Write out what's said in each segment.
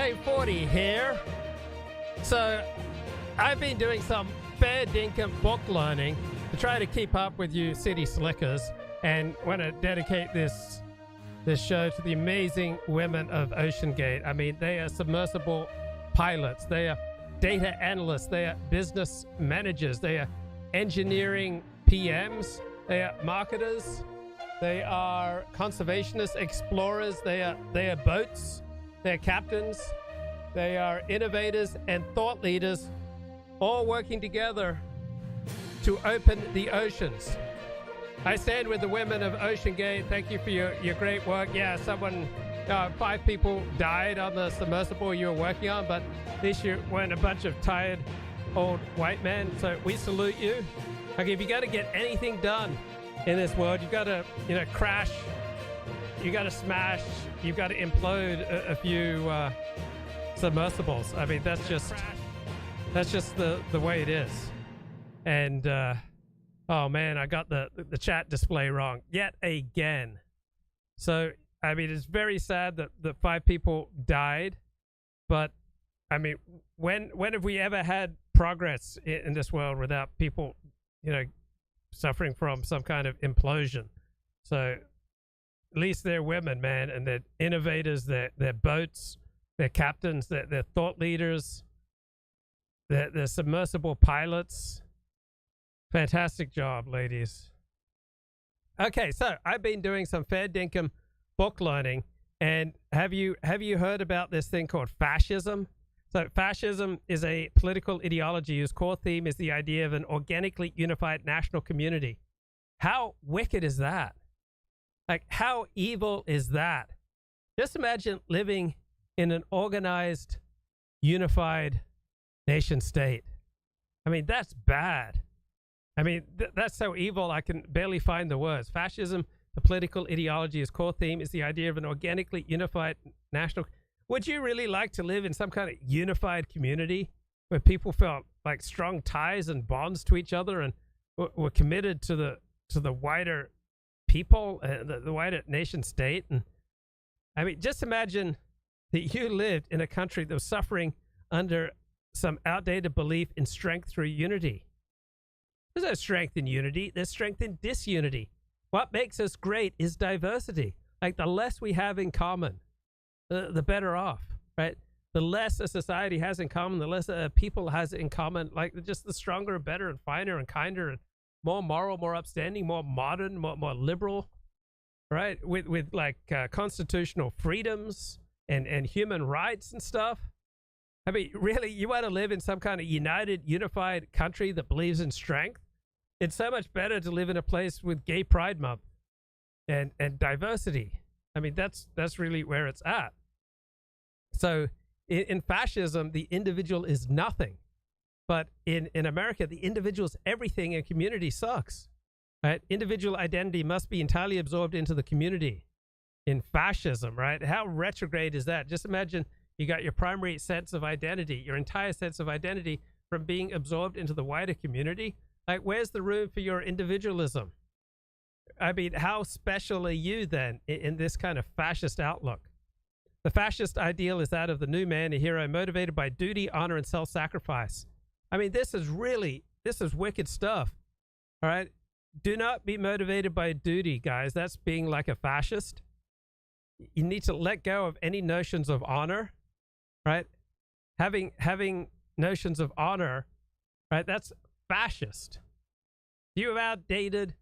J40 here. So I've been doing some fair dinkum book learning to try to keep up with you city slickers, and want to dedicate this show to the amazing women of OceanGate. I mean, they are submersible pilots, they are data analysts, they are business managers, they are engineering PMs, they are marketers, they are conservationists, explorers, they are boats, they are captains, they are innovators and thought leaders, all working together to open the oceans. I stand with the women of OceanGate. Thank you for your great work. Yeah, 5 people died on the submersible you were working on, but at least you weren't a bunch of tired old white men. So we salute you. Okay, if you got to get anything done in this world, you got to, crash, you got to smash, you got to implode a few submersibles. I mean, that's just the way it is. And oh man, I got the chat display wrong yet again. So I mean, it's very sad that the 5 people died, but I mean, when have we ever had progress in this world without people, suffering from some kind of implosion? So at least they're women, man, and they're innovators, they're boats, they're captains, they're thought leaders, they're submersible pilots. Fantastic job, ladies. Okay, so I've been doing some fair dinkum book learning, and have you heard about this thing called fascism? So fascism is a political ideology whose core theme is the idea of an organically unified national community. How wicked is that? Like, how evil is that? Just imagine living in an organized, unified nation state. I mean, that's bad. I mean, that's so evil I can barely find the words. Fascism, the political ideology, its core theme is the idea of an organically unified national. Would you really like to live in some kind of unified community where people felt like strong ties and bonds to each other and were committed to the wider people, the wider nation state? And I mean, just imagine that you lived in a country that was suffering under some outdated belief in strength through unity. There's no strength in unity. There's strength in disunity. What makes us great is diversity. Like, the less we have in common, the better off, right? The less a society has in common, the less people has in common, like, just the stronger, better, and finer, and kinder, and more moral, more upstanding, more modern, more liberal, right? With constitutional freedoms and human rights and stuff. I mean, really, you want to live in some kind of united, unified country that believes in strength? It's so much better to live in a place with Gay Pride Month and diversity. I mean, that's really where it's at. So in fascism, the individual is nothing. But in America, the individual is everything, and community sucks. Right? Individual identity must be entirely absorbed into the community. In fascism, right? How retrograde is that? Just imagine you got your primary sense of identity, your entire sense of identity, from being absorbed into the wider community. Like, where's the room for your individualism? I mean, how special are you then in this kind of fascist outlook? The fascist ideal is that of the new man, a hero motivated by duty, honor, and self-sacrifice. I mean, this is wicked stuff. All right? Do not be motivated by duty, guys. That's being like a fascist. You need to let go of any notions of honor, right? Having notions of honor, right? That's fascist. You have outdated,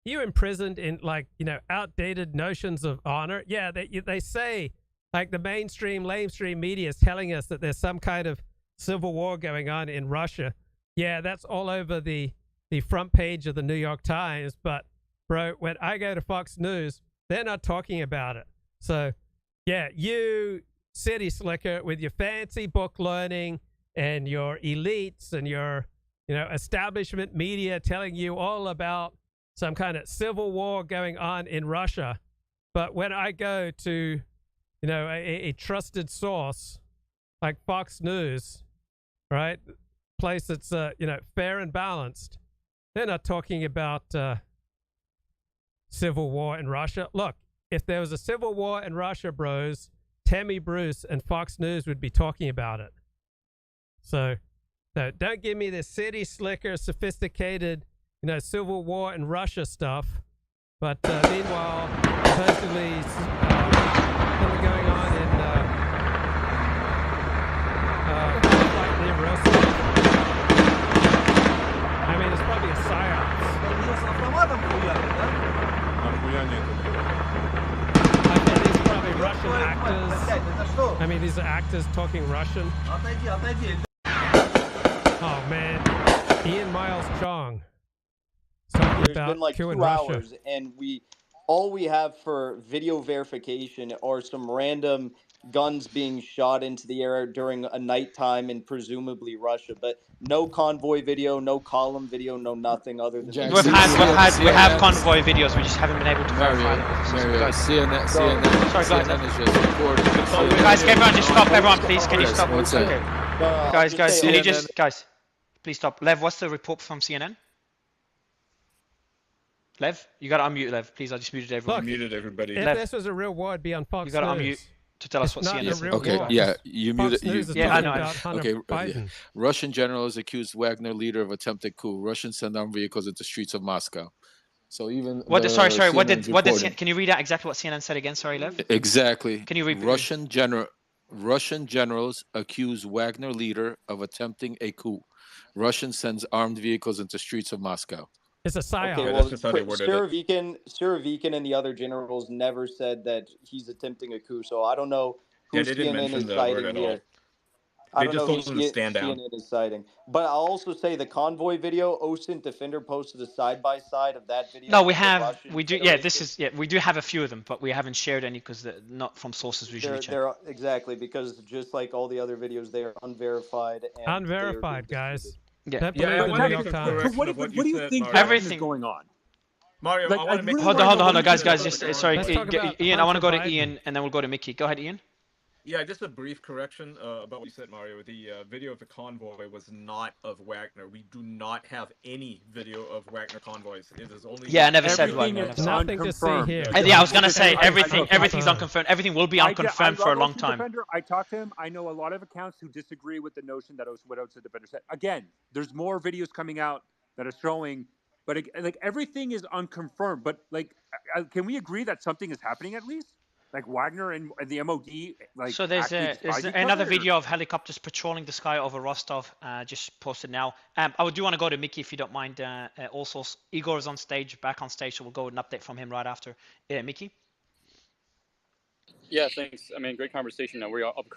you imprisoned in outdated notions of honor. Yeah, they say, like, the mainstream, lamestream media is telling us that there's some kind of civil war going on in Russia. Yeah, that's all over the front page of the New York Times. But bro, when I go to Fox News, they're not talking about it. So yeah, you city slicker with your fancy book learning and your elites and your establishment media telling you all about some kind of civil war going on in Russia. But when I go to, a trusted source like Fox News, right? Place that's, fair and balanced, they're not talking about civil war in Russia. Look, if there was a civil war in Russia, bros, Tammy Bruce and Fox News would be talking about it. So don't give me this city slicker, sophisticated, Civil War and Russia stuff. But meanwhile, supposedly something going on in like near Russia. I mean, it's probably a psyops. Okay, these are probably Russian actors. I mean, these are actors talking Russian. Oh man, Ian Miles Chong. There's been like 2 hours, and all we have for video verification are some random guns being shot into the air during a nighttime in presumably Russia, but no convoy video, no column video, no nothing other than. We have convoy videos. We just haven't been able to verify them. CNN Sorry, CNN is just recording. Guys, everyone, just stop. Everyone, please, can you stop? Okay. Guys, can you just please stop. Lev, what's the report from CNN? Lev, you gotta unmute Lev, please. I just muted everyone. Look, muted everybody. If Lev, this was a real war, it'd be on Fox News. You gotta unmute to tell us what CNN is. Okay, yeah, you muted. Yeah, I know. Okay, Russian generals accused Wagner leader of attempted coup. Russians send armed vehicles into streets of Moscow. So even sorry. What did can you read out exactly what CNN said again? Sorry, Lev. Exactly. Can you read? Russian generals accuse Wagner leader of attempting a coup. Russian sends armed vehicles into streets of Moscow. It's a psyop. Okay, well, Surovikin and the other generals never said that he's attempting a coup, so I don't know who CNN is citing here. I don't know who CNN is citing. But I'll also say the convoy video, OSINT Defender posted a side-by-side of that video. No, we do have a few of them, but we haven't shared any because they're not from sources we usually check. Exactly, because just like all the other videos, they are unverified. Unverified, guys. Yeah. What do you think everything is going on? Mario, I want to make. Hold on, guys. Just sorry, Ian. I want to go to Ian, and then we'll go to Mickey. Go ahead, Ian. Yeah, just a brief correction about what you said, Mario. The video of the convoy was not of Wagner. We do not have any video of Wagner convoys. It is only. Yeah, I never said Wagner. Nothing to see here. Yeah, I was gonna say everything's unconfirmed. Everything will be unconfirmed for a long time. I talked to him. I know a lot of accounts who disagree with the notion that what OSINT Defender said. Again, there's more videos coming out that are showing, but like everything is unconfirmed. But like, can we agree that something is happening at least? Like Wagner and the MOD, like. So there's another video of helicopters patrolling the sky over Rostov, just posted now. I do want to go to Mickey if you don't mind. Also, Igor is on stage, back on stage, so we'll go with an update from him right after. Mickey. Yeah, thanks. I mean, great conversation. Now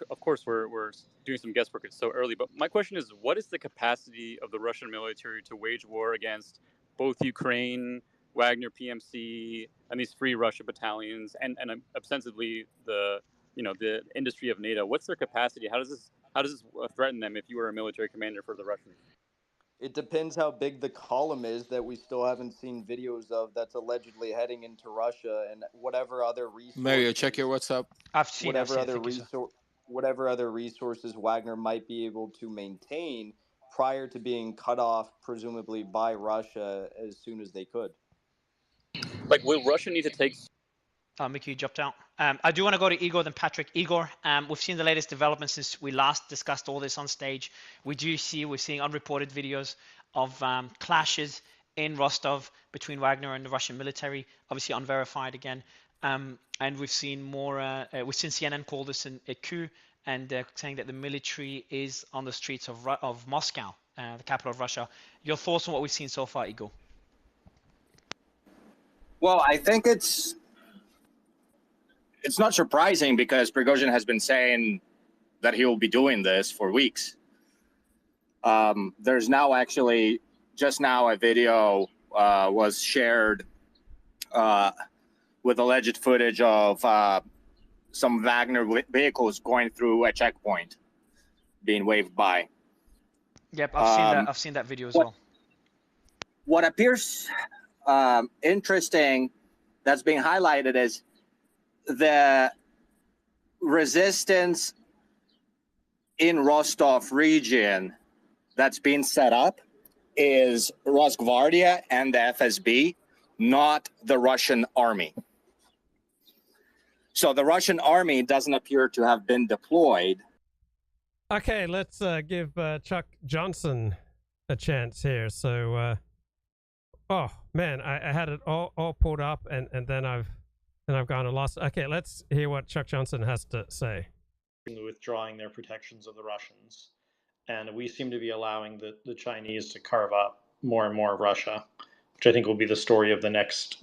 of course we're doing some guesswork. It's so early, but my question is, what is the capacity of the Russian military to wage war against both Ukraine, Wagner, PMC, and these free Russia battalions, and ostensibly the industry of NATO? What's their capacity? How does this threaten them if you were a military commander for the Russians? It depends how big the column is that we still haven't seen videos of that's allegedly heading into Russia, and whatever other resources. Mario, check your WhatsApp. Whatever other resources Wagner might be able to maintain prior to being cut off, presumably by Russia, as soon as they could. Like, will Russia need to take... Mickey, you dropped out. I do want to go to Igor, then Patrick. Igor, we've seen the latest developments since we last discussed all this on stage. We're seeing unreported videos of clashes in Rostov between Wagner and the Russian military, obviously unverified again. And we've seen we've seen CNN call this a coup, and saying that the military is on the streets of Moscow, the capital of Russia. Your thoughts on what we've seen so far, Igor? Well, I think it's not surprising because Prigozhin has been saying that he will be doing this for weeks. There's now actually, just now a video was shared with alleged footage of some Wagner vehicles going through a checkpoint, being waved by. Yep, I've seen that video as well. What appears interesting that's being highlighted is the resistance in Rostov region that's been set up is Rosgvardia and the FSB, not the Russian army. So the Russian army doesn't appear to have been deployed. Okay, let's give Chuck Johnson a chance here. So, oh man, I had it all pulled up, and then I've gone and lost. Okay, let's hear what Chuck Johnson has to say. Withdrawing their protections of the Russians, and we seem to be allowing the Chinese to carve up more and more of Russia, which I think will be the story of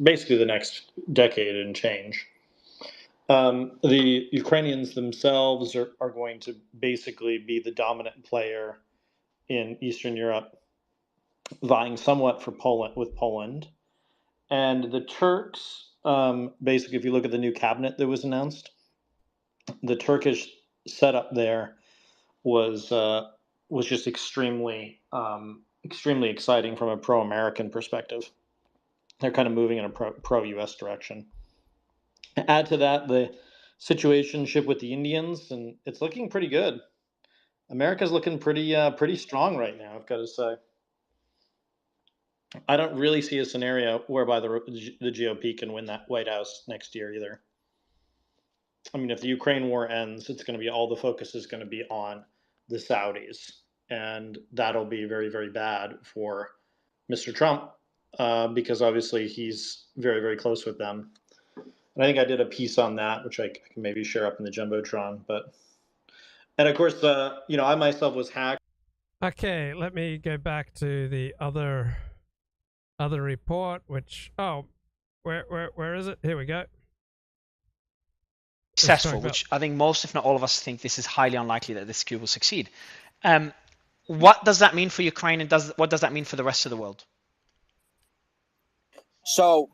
basically the next decade and change. The Ukrainians themselves are going to basically be the dominant player in Eastern Europe, vying somewhat for Poland. And the Turks, basically, if you look at the new cabinet that was announced, the Turkish setup there was just extremely exciting from a pro-American perspective. They're kind of moving in a pro-US direction. Add to that the situationship with the Indians, and it's looking pretty good. America's looking pretty strong right now, I've got to say. I don't really see a scenario whereby the GOP can win that White House next year either. I mean, if the Ukraine war ends, it's going to be all the focus is going to be on the Saudis, and that'll be very, very bad for Mr. Trump because obviously he's very, very close with them. And I think I did a piece on that, which I can maybe share up in the Jumbotron. And of course, I myself was hacked. Okay, let me go back to the other report, which where is it? Here we go. Successful, which I think most, if not all of us, think this is highly unlikely that this coup will succeed. What does that mean for Ukraine, and what does that mean for the rest of the world? So,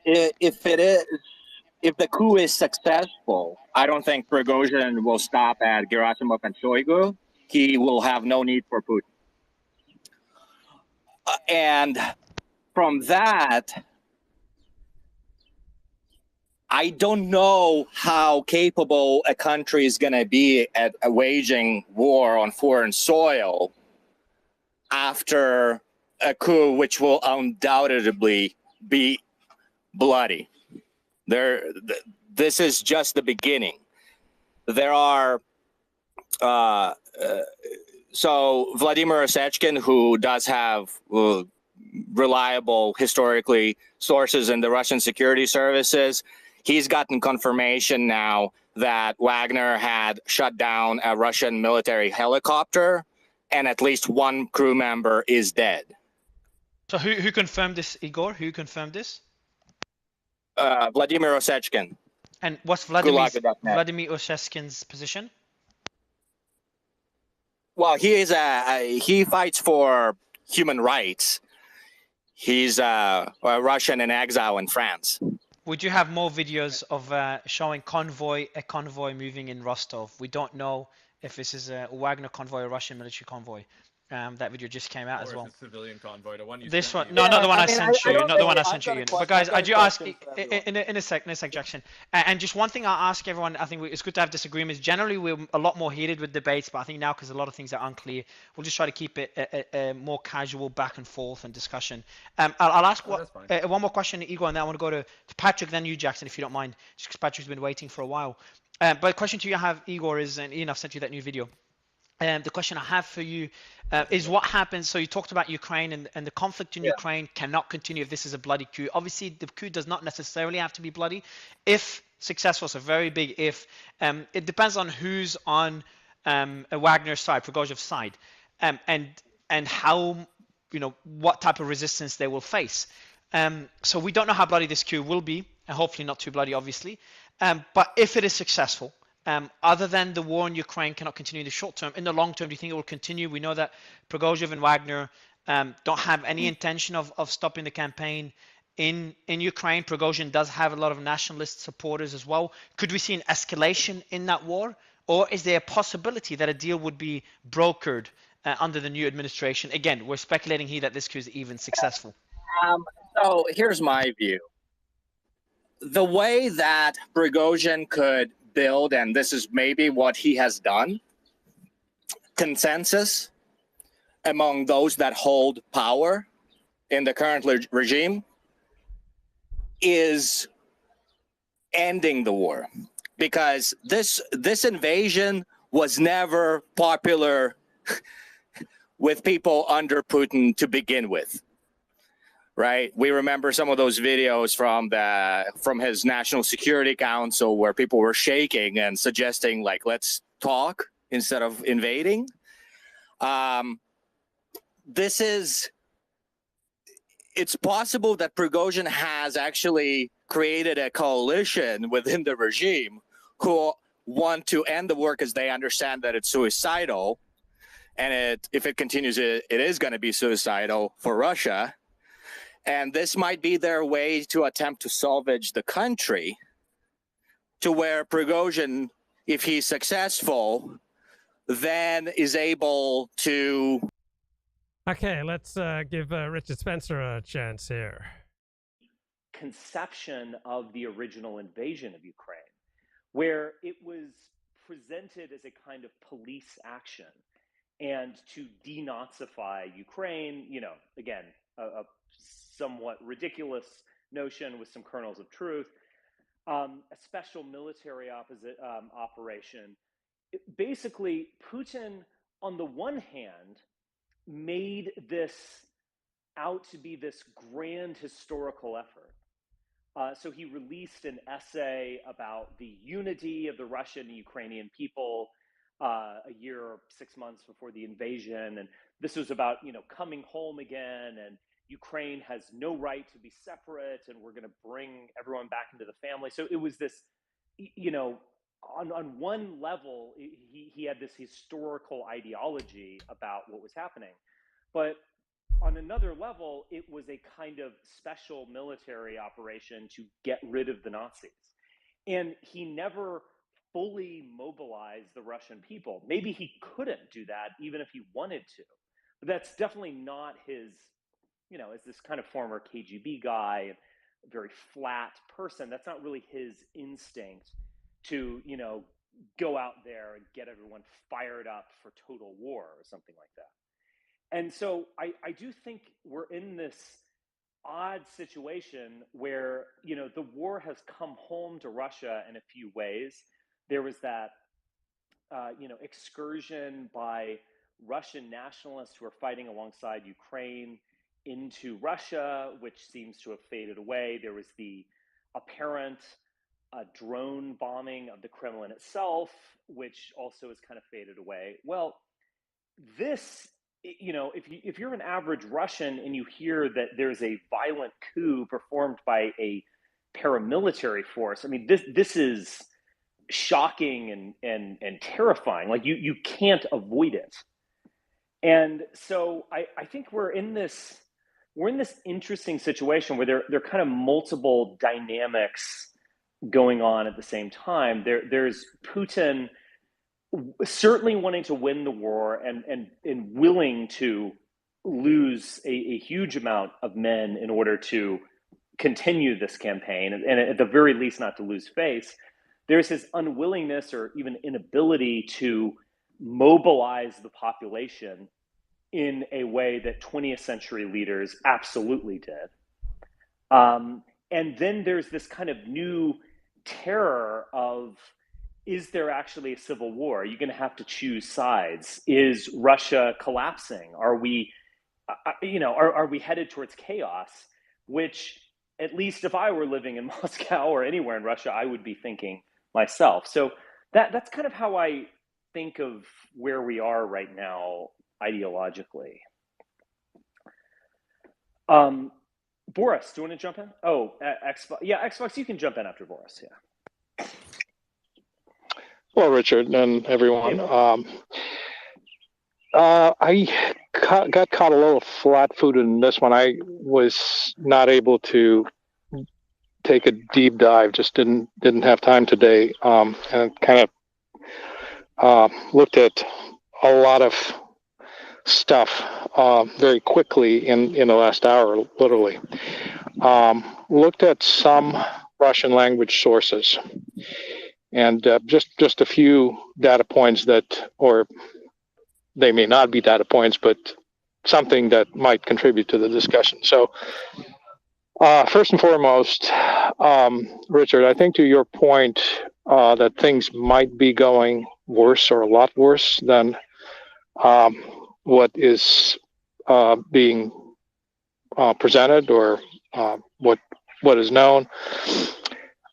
if the coup is successful, I don't think Prigozhin will stop at Gerasimov and Shoigu. He will have no need for Putin. And from that, I don't know how capable a country is going to be at waging war on foreign soil after a coup, which will undoubtedly be bloody. This is just the beginning. There are so Vladimir Osechkin, who does have reliable historically sources in the Russian security services, he's gotten confirmation now that Wagner had shut down a Russian military helicopter, and at least one crew member is dead. So who confirmed this, Igor? Who confirmed this? Vladimir Osechkin. And what's Vladimir Osechkin's position? Well, he fights for human rights. He's a Russian in exile in France. Would you have more videos of showing a convoy moving in Rostov? We don't know if this is a Wagner convoy or Russian military convoy. That video just came out as well. Or if it's a civilian convoy. The one you this one, me. no, Yeah, not the one I sent you, not the one I I've sent you, got a Ian. question- But guys, I've got I a do ask question for everyone. in a sec, Jackson. And just one thing I ask everyone, I think it's good to have disagreements. Generally, we're a lot more heated with debates, but I think now because a lot of things are unclear, we'll just try to keep it a more casual back and forth and discussion. I'll ask one more question to Igor, and then I want to go to Patrick, then you, Jackson, if you don't mind, just because Patrick's been waiting for a while. But the question to you I have, Igor, is, and Ian, I've sent you that new video. The question I have for you is what happens. So you talked about Ukraine, and the conflict in Ukraine cannot continue if this is a bloody coup. Obviously, the coup does not necessarily have to be bloody. If successful, it's a very big if. It depends on who's on Wagner's side, Prigozhin's side, and how, what type of resistance they will face. So we don't know how bloody this coup will be, and hopefully not too bloody, obviously. But if it is successful, other than the war in Ukraine cannot continue in the short term, in the long term, do you think it will continue? We know that Prigozhin and Wagner don't have any intention of stopping the campaign in Ukraine. Prigozhin does have a lot of nationalist supporters as well. Could we see an escalation in that war? Or is there a possibility that a deal would be brokered under the new administration? Again, we're speculating here that this coup is even successful. So here's my view. The way that Prigozhin could build, and this is maybe what he has done, consensus among those that hold power in the current regime is ending the war. because this invasion was never popular with people under Putin to begin with, right? We remember some of those videos from his National Security Council where people were shaking and suggesting, like, let's talk instead of invading. It's possible that Prigozhin has actually created a coalition within the regime who want to end the war because they understand that it's suicidal. And if it continues, it is going to be suicidal for Russia. And this might be their way to attempt to salvage the country to where Prigozhin, if he's successful, then is able to... Okay, let's give Richard Spencer a chance here. Conception of the original invasion of Ukraine, where it was presented as a kind of police action and to denazify Ukraine, again, a somewhat ridiculous notion with some kernels of truth, a special military operation. Basically, Putin, on the one hand, made this out to be this grand historical effort. So he released an essay about the unity of the Russian and Ukrainian people a year or 6 months before the invasion. And this was about, coming home again, and Ukraine has no right to be separate, and we're going to bring everyone back into the family. So it was this, on one level, he had this historical ideology about what was happening. But on another level, it was a kind of special military operation to get rid of the Nazis. And he never fully mobilized the Russian people. Maybe he couldn't do that even if he wanted to. But that's definitely not his, as this kind of former KGB guy, a very flat person, that's not really his instinct to, go out there and get everyone fired up for total war or something like that. And so I do think we're in this odd situation where, the war has come home to Russia in a few ways. There was that, excursion by Russian nationalists who are fighting alongside Ukraine into Russia, which seems to have faded away. There was the apparent drone bombing of the Kremlin itself, which also has kind of faded away. Well, this, if you're an average Russian and you hear that there's a violent coup performed by a paramilitary force, I mean, this is shocking and terrifying. Like you can't avoid it. And so I think we're in this interesting situation where there are kind of multiple dynamics going on at the same time. There's Putin certainly wanting to win the war and willing to lose a huge amount of men in order to continue this campaign, and at the very least not to lose face. There's his unwillingness or even inability to mobilize the population in a way that 20th century leaders absolutely did. And then there's this kind of new terror of, is there actually a civil war? Are you going to have to choose sides? Is Russia collapsing? Are we, are we headed towards chaos? Which, at least if I were living in Moscow or anywhere in Russia, I would be thinking myself. So that's kind of how I think of where we are right now ideologically. Boris, do you want to jump in? Oh, Xbox. Yeah, Xbox, you can jump in after Boris. Yeah. Well, Richard and everyone, I got caught a little flat-footed in this one. I was not able to take a deep dive; just didn't have time today, and kind of looked at a lot of stuff very quickly in the last hour, literally. Looked at some Russian language sources. And just a few data points that, or they may not be data points, but something that might contribute to the discussion. So first and foremost, Richard, I think to your point, that things might be going worse or a lot worse than what is being presented or what is known.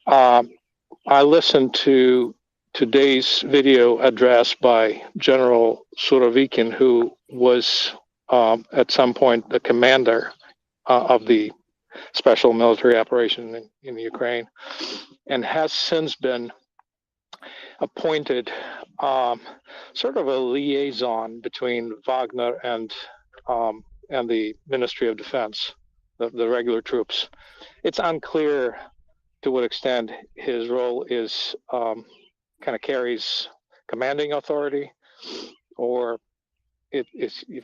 I listened to today's video address by General Surovikin, who was at some point the commander of the special military operation in Ukraine, and has since been appointed sort of a liaison between Wagner and the Ministry of Defense, the regular troops. It's unclear to what extent his role is kind of carries commanding authority, or if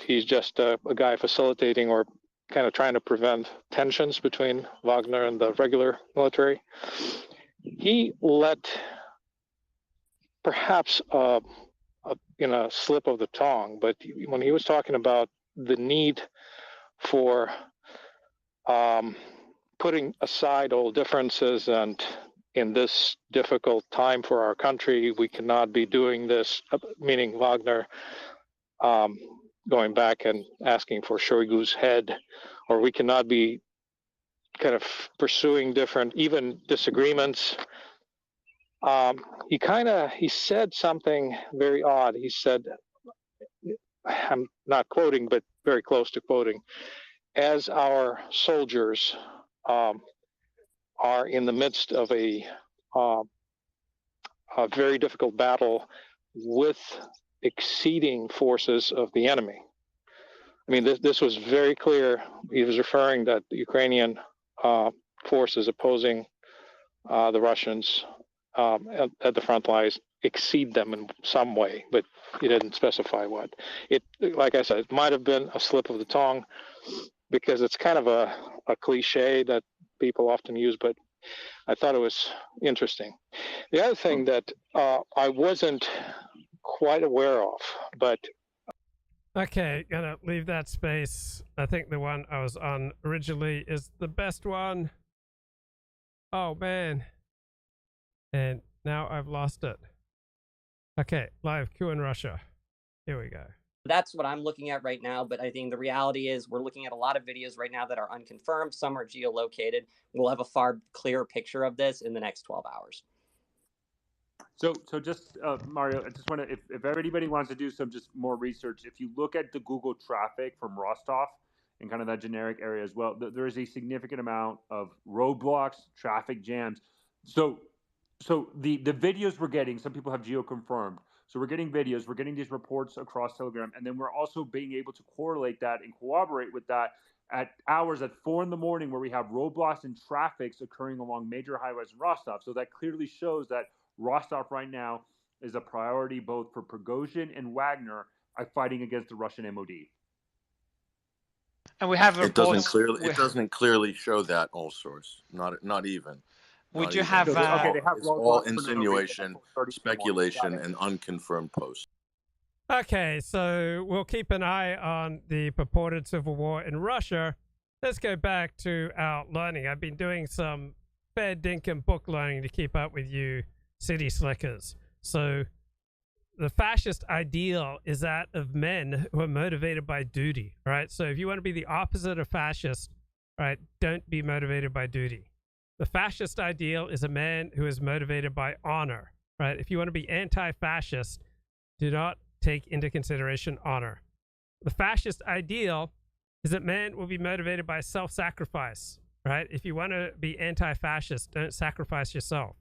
he's just a guy facilitating or kind of trying to prevent tensions between Wagner and the regular military. He let perhaps in a slip of the tongue, but when he was talking about the need for putting aside all differences, and in this difficult time for our country, we cannot be doing this, meaning Wagner going back and asking for Shoigu's head, or we cannot be kind of pursuing different, even disagreements. He said something very odd. He said, I'm not quoting, but very close to quoting, as our soldiers are in the midst of a very difficult battle with exceeding forces of the enemy. I mean, this was very clear. He was referring that the Ukrainian forces opposing the Russians at the front lines exceed them in some way, but he didn't specify what. Like I said, it might have been a slip of the tongue, because it's kind of a cliche that people often use, but I thought it was interesting. The other thing that I wasn't quite aware of, but... Okay, gonna leave that space. I think the one I was on originally is the best one. Oh, man. And now I've lost it. Okay, live Coup in Russia. Here we go. That's what I'm looking at right now, but I think the reality is we're looking at a lot of videos right now that are unconfirmed. Some are geolocated. We'll have a far clearer picture of this in the next 12 hours. So just Mario, I just want to, if anybody wants to do some just more research, if you look at the Google traffic from Rostov and kind of that generic area as well, there is a significant amount of roadblocks, traffic jams. So the videos we're getting, some people have geo-confirmed. So we're getting videos, we're getting these reports across Telegram, and then we're also being able to correlate that and cooperate with that at hours at 4 a.m. where we have roadblocks and traffics occurring along major highways in Rostov. So that clearly shows that Rostov right now is a priority both for Prigozhin and Wagner fighting against the Russian MOD. And we have reports. It doesn't clearly show that, all source. Not even. We do have. It's all insinuation, speculation, and unconfirmed posts. Okay, so we'll keep an eye on the purported civil war in Russia. Let's go back to our learning. I've been doing some fair dinkum book learning to keep up with you city slickers. So the fascist ideal is that of men who are motivated by duty, right? So if you want to be the opposite of fascist, right, don't be motivated by duty. The fascist ideal is a man who is motivated by honor, right? If you want to be anti-fascist, do not take into consideration honor. The fascist ideal is that man will be motivated by self-sacrifice, right? If you want to be anti-fascist, don't sacrifice yourself,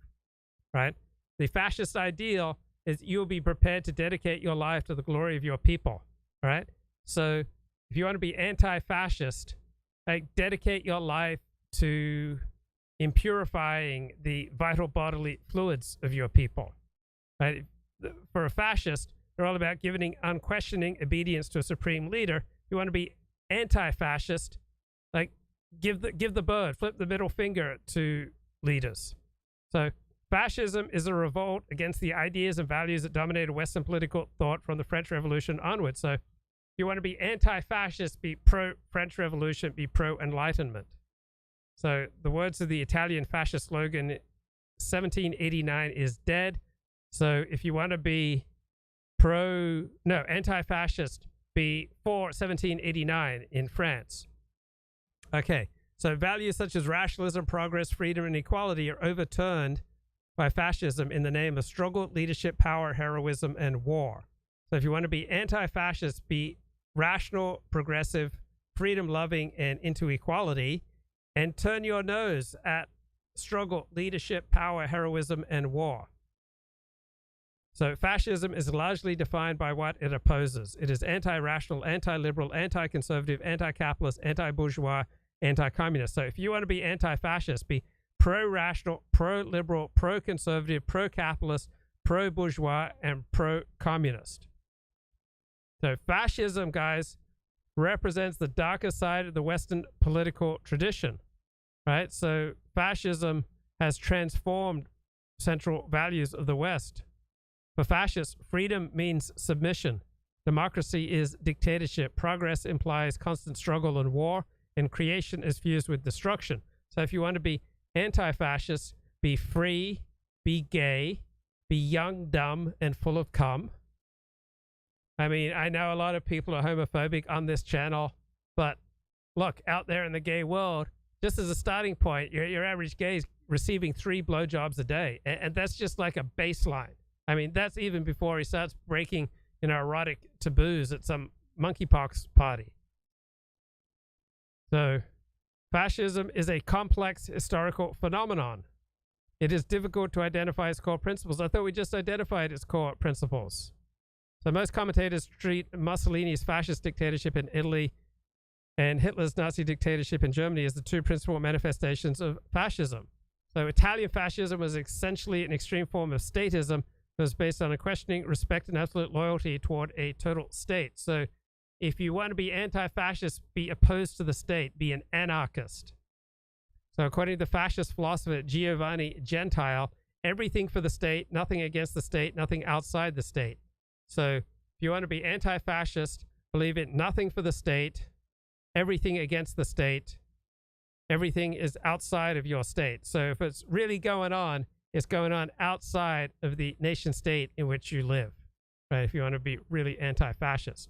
right? The fascist ideal is you'll be prepared to dedicate your life to the glory of your people, right? So if you want to be anti-fascist, like, dedicate your life to impurifying the vital bodily fluids of your people, right? For a fascist, they're all about giving unquestioning obedience to a supreme leader. If you want to be anti-fascist, like, give the bird, flip the middle finger to leaders. So fascism is a revolt against the ideas and values that dominated Western political thought from the French Revolution onward. So if you want to be anti-fascist, be pro-French Revolution, be pro-Enlightenment. So the words of the Italian fascist slogan 1789 is dead. So if you want to be anti-fascist, be for 1789 in France. Okay, so values such as rationalism, progress, freedom, and equality are overturned by fascism in the name of struggle, leadership, power, heroism, and war. So if you want to be anti-fascist, be rational, progressive, freedom-loving, and into equality, and turn your nose at struggle, leadership, power, heroism, and war. So fascism is largely defined by what it opposes. It is anti-rational, anti-liberal, anti-conservative, anti-capitalist, anti-bourgeois, anti-communist. So if you want to be anti-fascist, be pro-rational, pro-liberal, pro-conservative, pro-capitalist, pro-bourgeois, and pro-communist. So fascism, guys, represents the darker side of the Western political tradition, right? So fascism has transformed central values of the West. For fascists, freedom means submission. Democracy is dictatorship. Progress implies constant struggle and war, and creation is fused with destruction. So if you want to be anti-fascist, be free, be gay, be young, dumb, and full of cum. I mean, I know a lot of people are homophobic on this channel, but look, out there in the gay world, just as a starting point, your average gay is receiving 3 blowjobs a day, and that's just like a baseline. I mean, that's even before he starts breaking, erotic taboos at some monkeypox party. So, fascism is a complex historical phenomenon. It is difficult to identify its core principles. I thought we just identified its core principles. So most commentators treat Mussolini's fascist dictatorship in Italy and Hitler's Nazi dictatorship in Germany as the 2 principal manifestations of fascism. So Italian fascism was essentially an extreme form of statism that was based on unquestioning respect and absolute loyalty toward a total state. So if you want to be anti-fascist, be opposed to the state, be an anarchist. So according to the fascist philosopher Giovanni Gentile, everything for the state, nothing against the state, nothing outside the state. So if you want to be anti-fascist, believe in nothing for the state, everything against the state, everything is outside of your state. So if it's really going on, it's going on outside of the nation state in which you live, right? If you want to be really anti-fascist.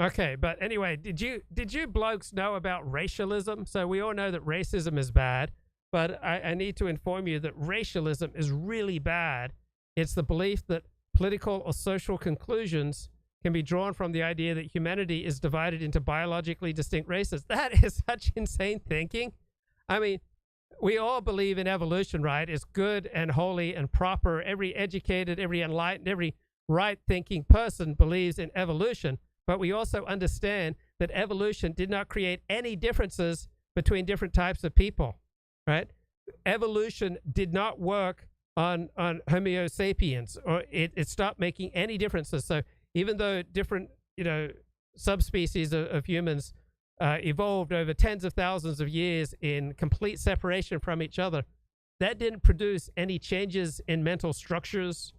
Okay, but anyway, did you blokes know about racialism? So we all know that racism is bad, but I need to inform you that racialism is really bad. It's the belief that political or social conclusions can be drawn from the idea that humanity is divided into biologically distinct races. That is such insane thinking. I mean, we all believe in evolution, right? It's good and holy and proper. Every educated, every enlightened, every right-thinking person believes in evolution. But we also understand that evolution did not create any differences between different types of people, right? Evolution did not work on Homo sapiens, or it stopped making any differences. So even though different, subspecies of humans evolved over tens of thousands of years in complete separation from each other, that didn't produce any changes in mental structures.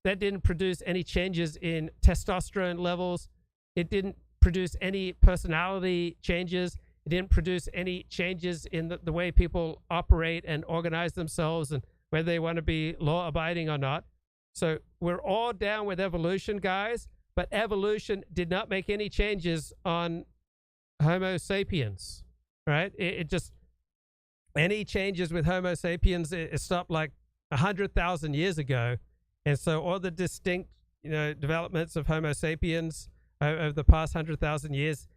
That didn't produce any changes in testosterone levels. It didn't produce any personality changes. It didn't produce any changes in the way people operate and organize themselves and whether they want to be law-abiding or not. So we're all down with evolution, guys, but evolution did not make any changes on Homo sapiens, right? It just, any changes with Homo sapiens, it stopped like 100,000 years ago. And so all the distinct, developments of Homo sapiens over the past 100,000 years,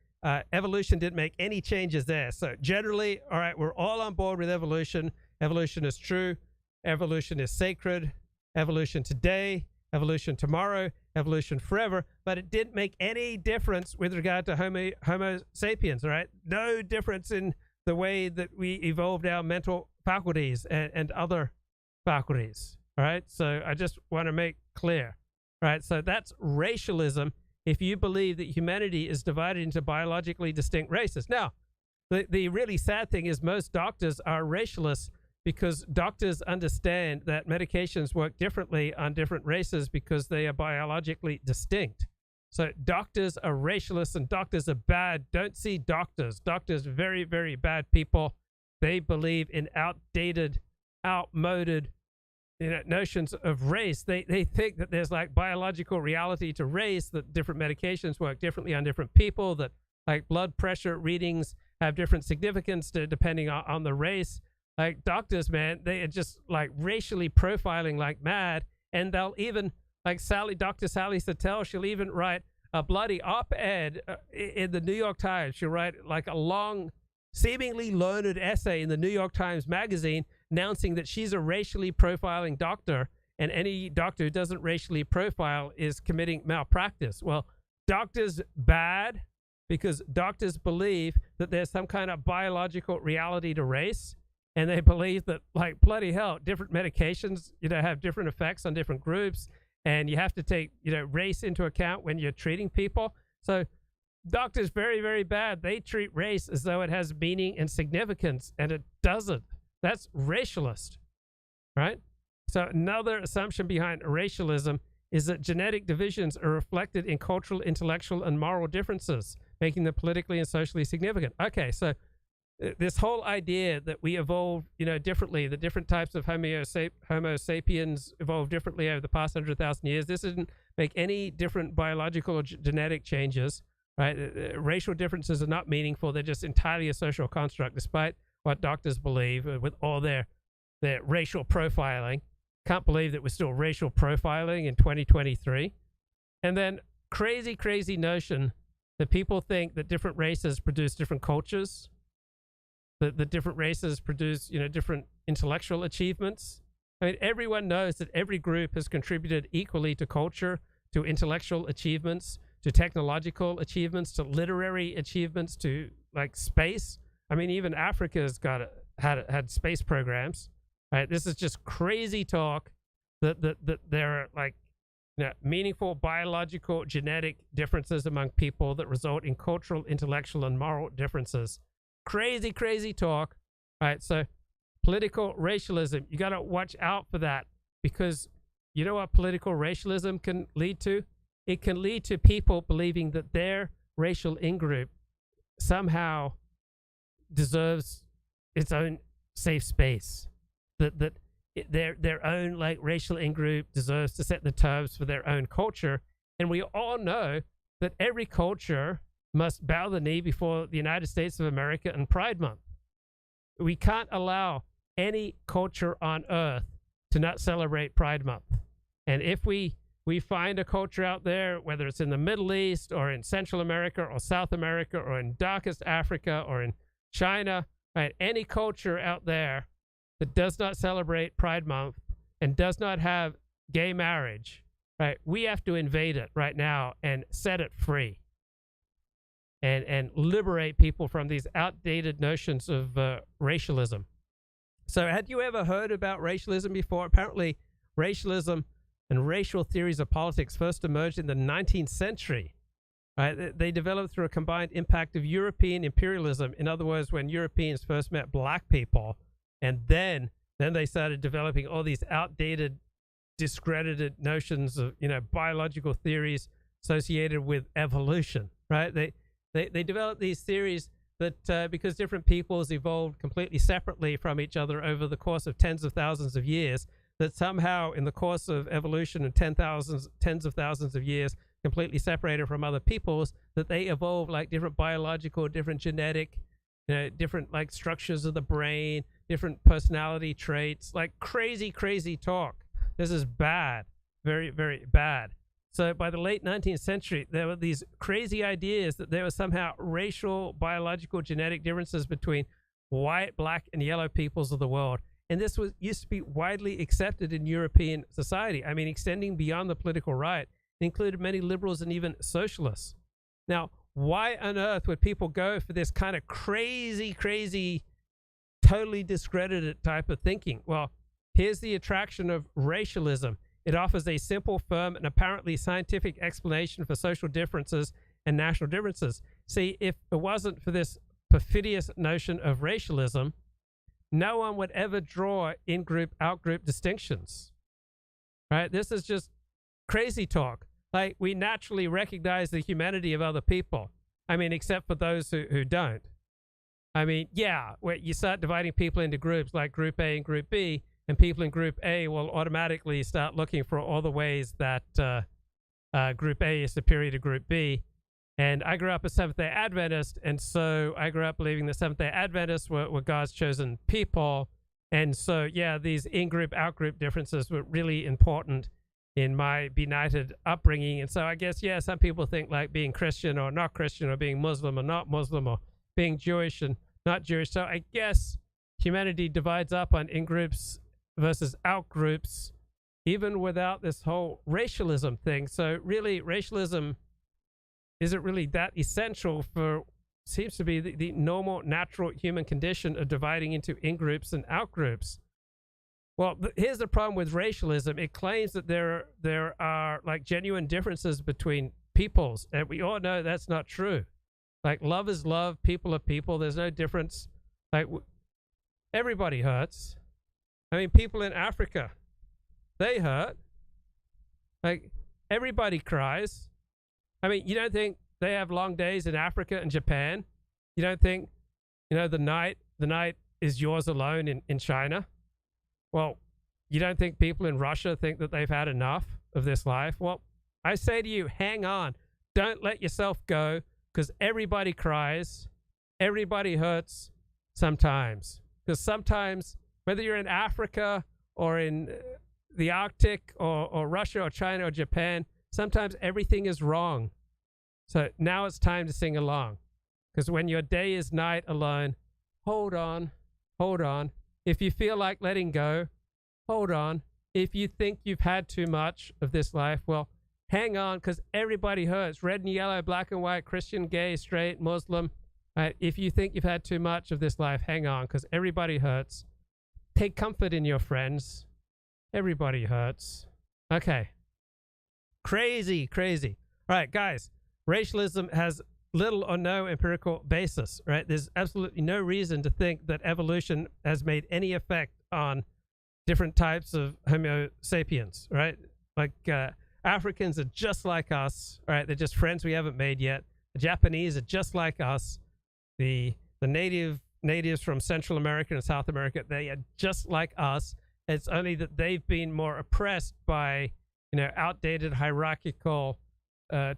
evolution didn't make any changes there. So generally, all right, we're all on board with evolution. Evolution is true. Evolution is sacred. Evolution today, evolution tomorrow, evolution forever. But it didn't make any difference with regard to Homo sapiens, all right? No difference in the way that we evolved our mental faculties and other faculties, all right? So I just want to make clear, all right? So that's racialism. If you believe that humanity is divided into biologically distinct races. Now, the really sad thing is most doctors are racialists because doctors understand that medications work differently on different races because they are biologically distinct. So doctors are racialists and doctors are bad. Don't see doctors. Doctors, very, very bad people. They believe in outdated, outmoded, notions of race. They think that there's like biological reality to race, that different medications work differently on different people, that like blood pressure readings have different significance depending on the race. Like doctors, man, they are just like racially profiling like mad. And they'll even, like Dr. Sally Satel, she'll even write a bloody op-ed in the New York Times. She'll write like a long, seemingly learned essay in the New York Times Magazine announcing that she's a racially profiling doctor, and any doctor who doesn't racially profile is committing malpractice. Well, doctors bad because doctors believe that there's some kind of biological reality to race, and they believe that, like, bloody hell, different medications, have different effects on different groups, and you have to take, race into account when you're treating people. So doctors, very, very bad. They treat race as though it has meaning and significance, and it doesn't. That's racialist, right? So another assumption behind racialism is that genetic divisions are reflected in cultural, intellectual, and moral differences, making them politically and socially significant. Okay, so this whole idea that we evolve, differently, the different types of Homo sapiens evolve differently over the past 100,000 years, this doesn't make any different biological or genetic changes, right? Racial differences are not meaningful. They're just entirely a social construct, despite what doctors believe with all their racial profiling. Can't believe that we're still racial profiling in 2023. And then crazy, crazy notion that people think that different races produce different cultures, that the different races produce, different intellectual achievements. I mean, everyone knows that every group has contributed equally to culture, to intellectual achievements, to technological achievements, to literary achievements, to like space. I mean, even Africa's had space programs. Right? This is just crazy talk that there are like meaningful biological genetic differences among people that result in cultural, intellectual, and moral differences. Crazy, crazy talk. Right? So political racialism, you got to watch out for that, because you know what political racialism can lead to? It can lead to people believing that their racial in-group somehow deserves its own safe space, that their own like racial in-group deserves to set the terms for their own culture. And we all know that every culture must bow the knee before the United States of America and Pride Month. We can't allow any culture on earth to not celebrate Pride Month. And if we find a culture out there, whether it's in the Middle East or in Central America or South America or in darkest Africa or in China, right? Any culture out there that does not celebrate Pride Month and does not have gay marriage, right? We have to invade it right now and set it free and liberate people from these outdated notions of racialism. So had you ever heard about racialism before? Apparently, racialism and racial theories of politics first emerged in the 19th century. Right? They developed through a combined impact of European imperialism. In other words, when Europeans first met black people, and then they started developing all these outdated, discredited notions of biological theories associated with evolution. Right? They developed these theories that because different peoples evolved completely separately from each other over the course of tens of thousands of years, that somehow in the course of evolution and tens of thousands of years, completely separated from other peoples, that they evolve like different biological, different genetic, different like structures of the brain, different personality traits, like crazy, crazy talk. This is bad, very, very bad. So by the late 19th century, there were these crazy ideas that there were somehow racial, biological, genetic differences between white, black, and yellow peoples of the world. And this used to be widely accepted in European society. I mean, extending beyond the political right, it included many liberals and even socialists. Now, why on earth would people go for this kind of crazy, crazy, totally discredited type of thinking? Well, here's the attraction of racialism. It offers a simple, firm, and apparently scientific explanation for social differences and national differences. See, if it wasn't for this perfidious notion of racialism, no one would ever draw in-group, out-group distinctions. Right? This is just crazy talk. Like, we naturally recognize the humanity of other people. I mean, except for those who don't. I mean, yeah, where you start dividing people into groups like Group A and Group B, and people in Group A will automatically start looking for all the ways that Group A is superior to Group B. And I grew up a Seventh-day Adventist, and so I grew up believing the Seventh-day Adventists were God's chosen people. And so, yeah, these in-group, out-group differences were really important in my benighted upbringing. And so I guess, yeah, some people think like being Christian or not Christian, or being Muslim or not Muslim, or being Jewish and not Jewish. So I guess humanity divides up on in-groups versus out-groups, even without this whole racialism thing. So really, racialism isn't really that essential for, seems to be the normal, natural human condition of dividing into in-groups and out-groups. Well, here's the problem with racialism. It claims that there are like genuine differences between peoples, and we all know that's not true. Like, love is love, people are people. There's no difference. Like, everybody hurts. I mean, people in Africa, they hurt. Like, everybody cries. I mean, you don't think they have long days in Africa and Japan? You don't think, you know, the night is yours alone in China? Well, you don't think people in Russia think that they've had enough of this life? Well, I say to you, hang on. Don't let yourself go, because everybody cries. Everybody hurts sometimes. Because sometimes, whether you're in Africa or in the Arctic or Russia or China or Japan, sometimes everything is wrong. So now it's time to sing along. Because when your day is night alone, hold on. If you feel like letting go, hold on. If you think you've had too much of this life, well, hang on, because everybody hurts. Red and yellow, black and white, Christian, gay, straight, Muslim. If you think you've had too much of this life, hang on, because everybody hurts. Take comfort in your friends. Everybody hurts. Okay. Crazy. All right, guys. Racialism has little or no empirical basis, right? There's absolutely no reason to think that evolution has made any effect on different types of Homo sapiens, right? Like, Africans are just like us, right? They're just friends we haven't made yet. The Japanese are just like us. The natives from Central America and South America, they are just like us. It's only that they've been more oppressed by, you know, outdated hierarchical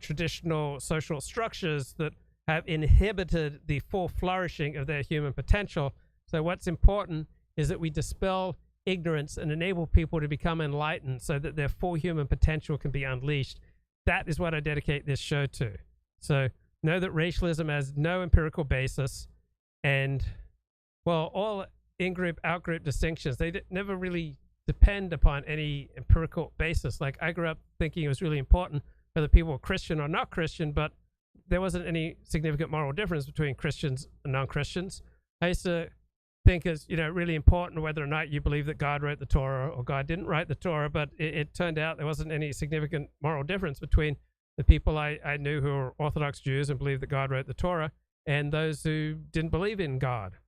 traditional social structures that have inhibited the full flourishing of their human potential. So what's important is that we dispel ignorance and enable people to become enlightened so that their full human potential can be unleashed. That is what I dedicate this show to. So know that racialism has no empirical basis, and, well, all in-group, out-group distinctions, they never really depend upon any empirical basis. Like, I grew up thinking it was really important whether people were Christian or not Christian, but there wasn't any significant moral difference between Christians and non-Christians. I used to think it's, you know, really important whether or not you believe that God wrote the Torah or God didn't write the Torah, but it turned out there wasn't any significant moral difference between the people I knew who were Orthodox Jews and believed that God wrote the Torah and those who didn't believe in God.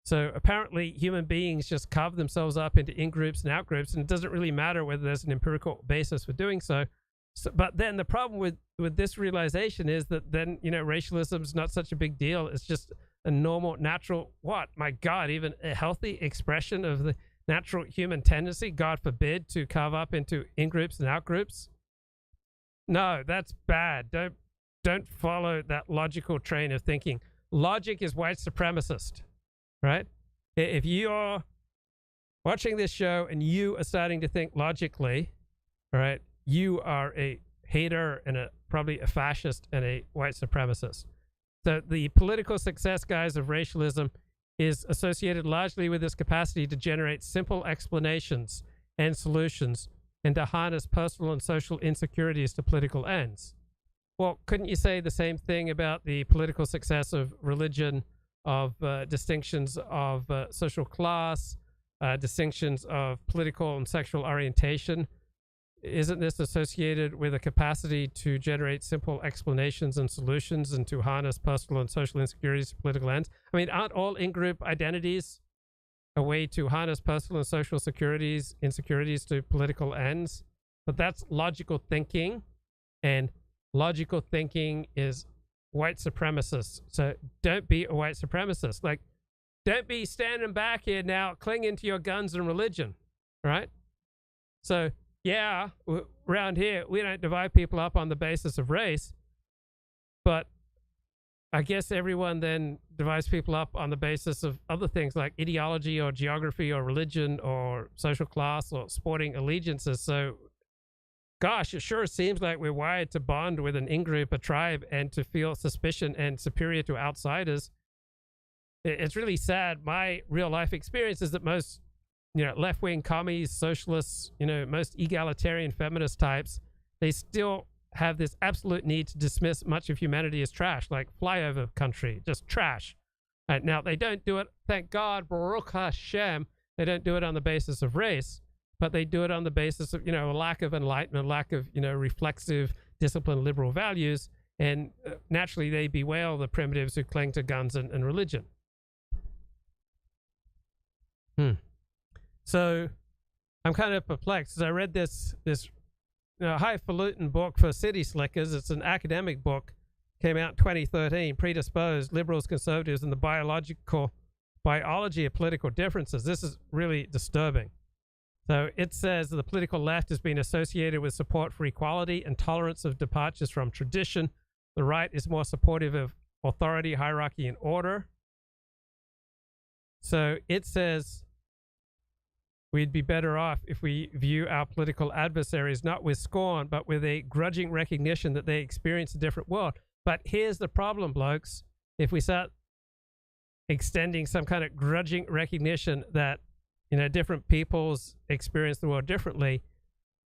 So apparently human beings just carve themselves up into in-groups and out-groups, and it doesn't really matter whether there's an empirical basis for doing so. But then the problem with this realization is that then, you know, racialism is not such a big deal. It's just a normal, natural, my God, even a healthy expression of the natural human tendency, God forbid, to carve up into in-groups and out-groups. No, that's bad. Don't follow that logical train of thinking. Logic is white supremacist, right? If you're watching this show and you are starting to think logically, all right, you are a hater and probably a fascist and a white supremacist. So the political success, guys, of racialism is associated largely with its capacity to generate simple explanations and solutions and to harness personal and social insecurities to political ends. Well, couldn't you say the same thing about the political success of religion, of distinctions of social class, distinctions of political and sexual orientation? Isn't this associated with a capacity to generate simple explanations and solutions and to harness personal and social insecurities to political ends? I mean, aren't all in-group identities a way to harness personal and social insecurities to political ends? But that's logical thinking. and logical thinking is white supremacist. So don't be a white supremacist. Like, don't be standing back here now clinging to your guns and religion, right? So yeah, around here we don't divide people up on the basis of race, but I guess everyone then divides people up on the basis of other things like ideology or geography or religion or social class or sporting allegiances. So gosh, it sure seems like we're wired to bond with an in-group, a tribe, and to feel suspicion and superior to outsiders. It's really sad. My real life experience is that most, left-wing commies, socialists, most egalitarian feminist types, they still have this absolute need to dismiss much of humanity as trash, like flyover country, just trash. Right, now, they don't do it, thank God, Baruch Hashem, they don't do it on the basis of race, but they do it on the basis of, a lack of enlightenment, lack of, reflexive, disciplined, liberal values, and naturally they bewail the primitives who cling to guns and religion. So I'm kind of perplexed. As I read this highfalutin book for city slickers. It's an academic book, came out in 2013, Predisposed, Liberals, Conservatives, and the Biology of Political Differences. This is really disturbing. So it says the political left has been associated with support for equality and tolerance of departures from tradition. The right is more supportive of authority, hierarchy, and order. So it says we'd be better off if we view our political adversaries not with scorn, but with a grudging recognition that they experience a different world. But here's the problem, blokes. If we start extending some kind of grudging recognition that, different peoples experience the world differently,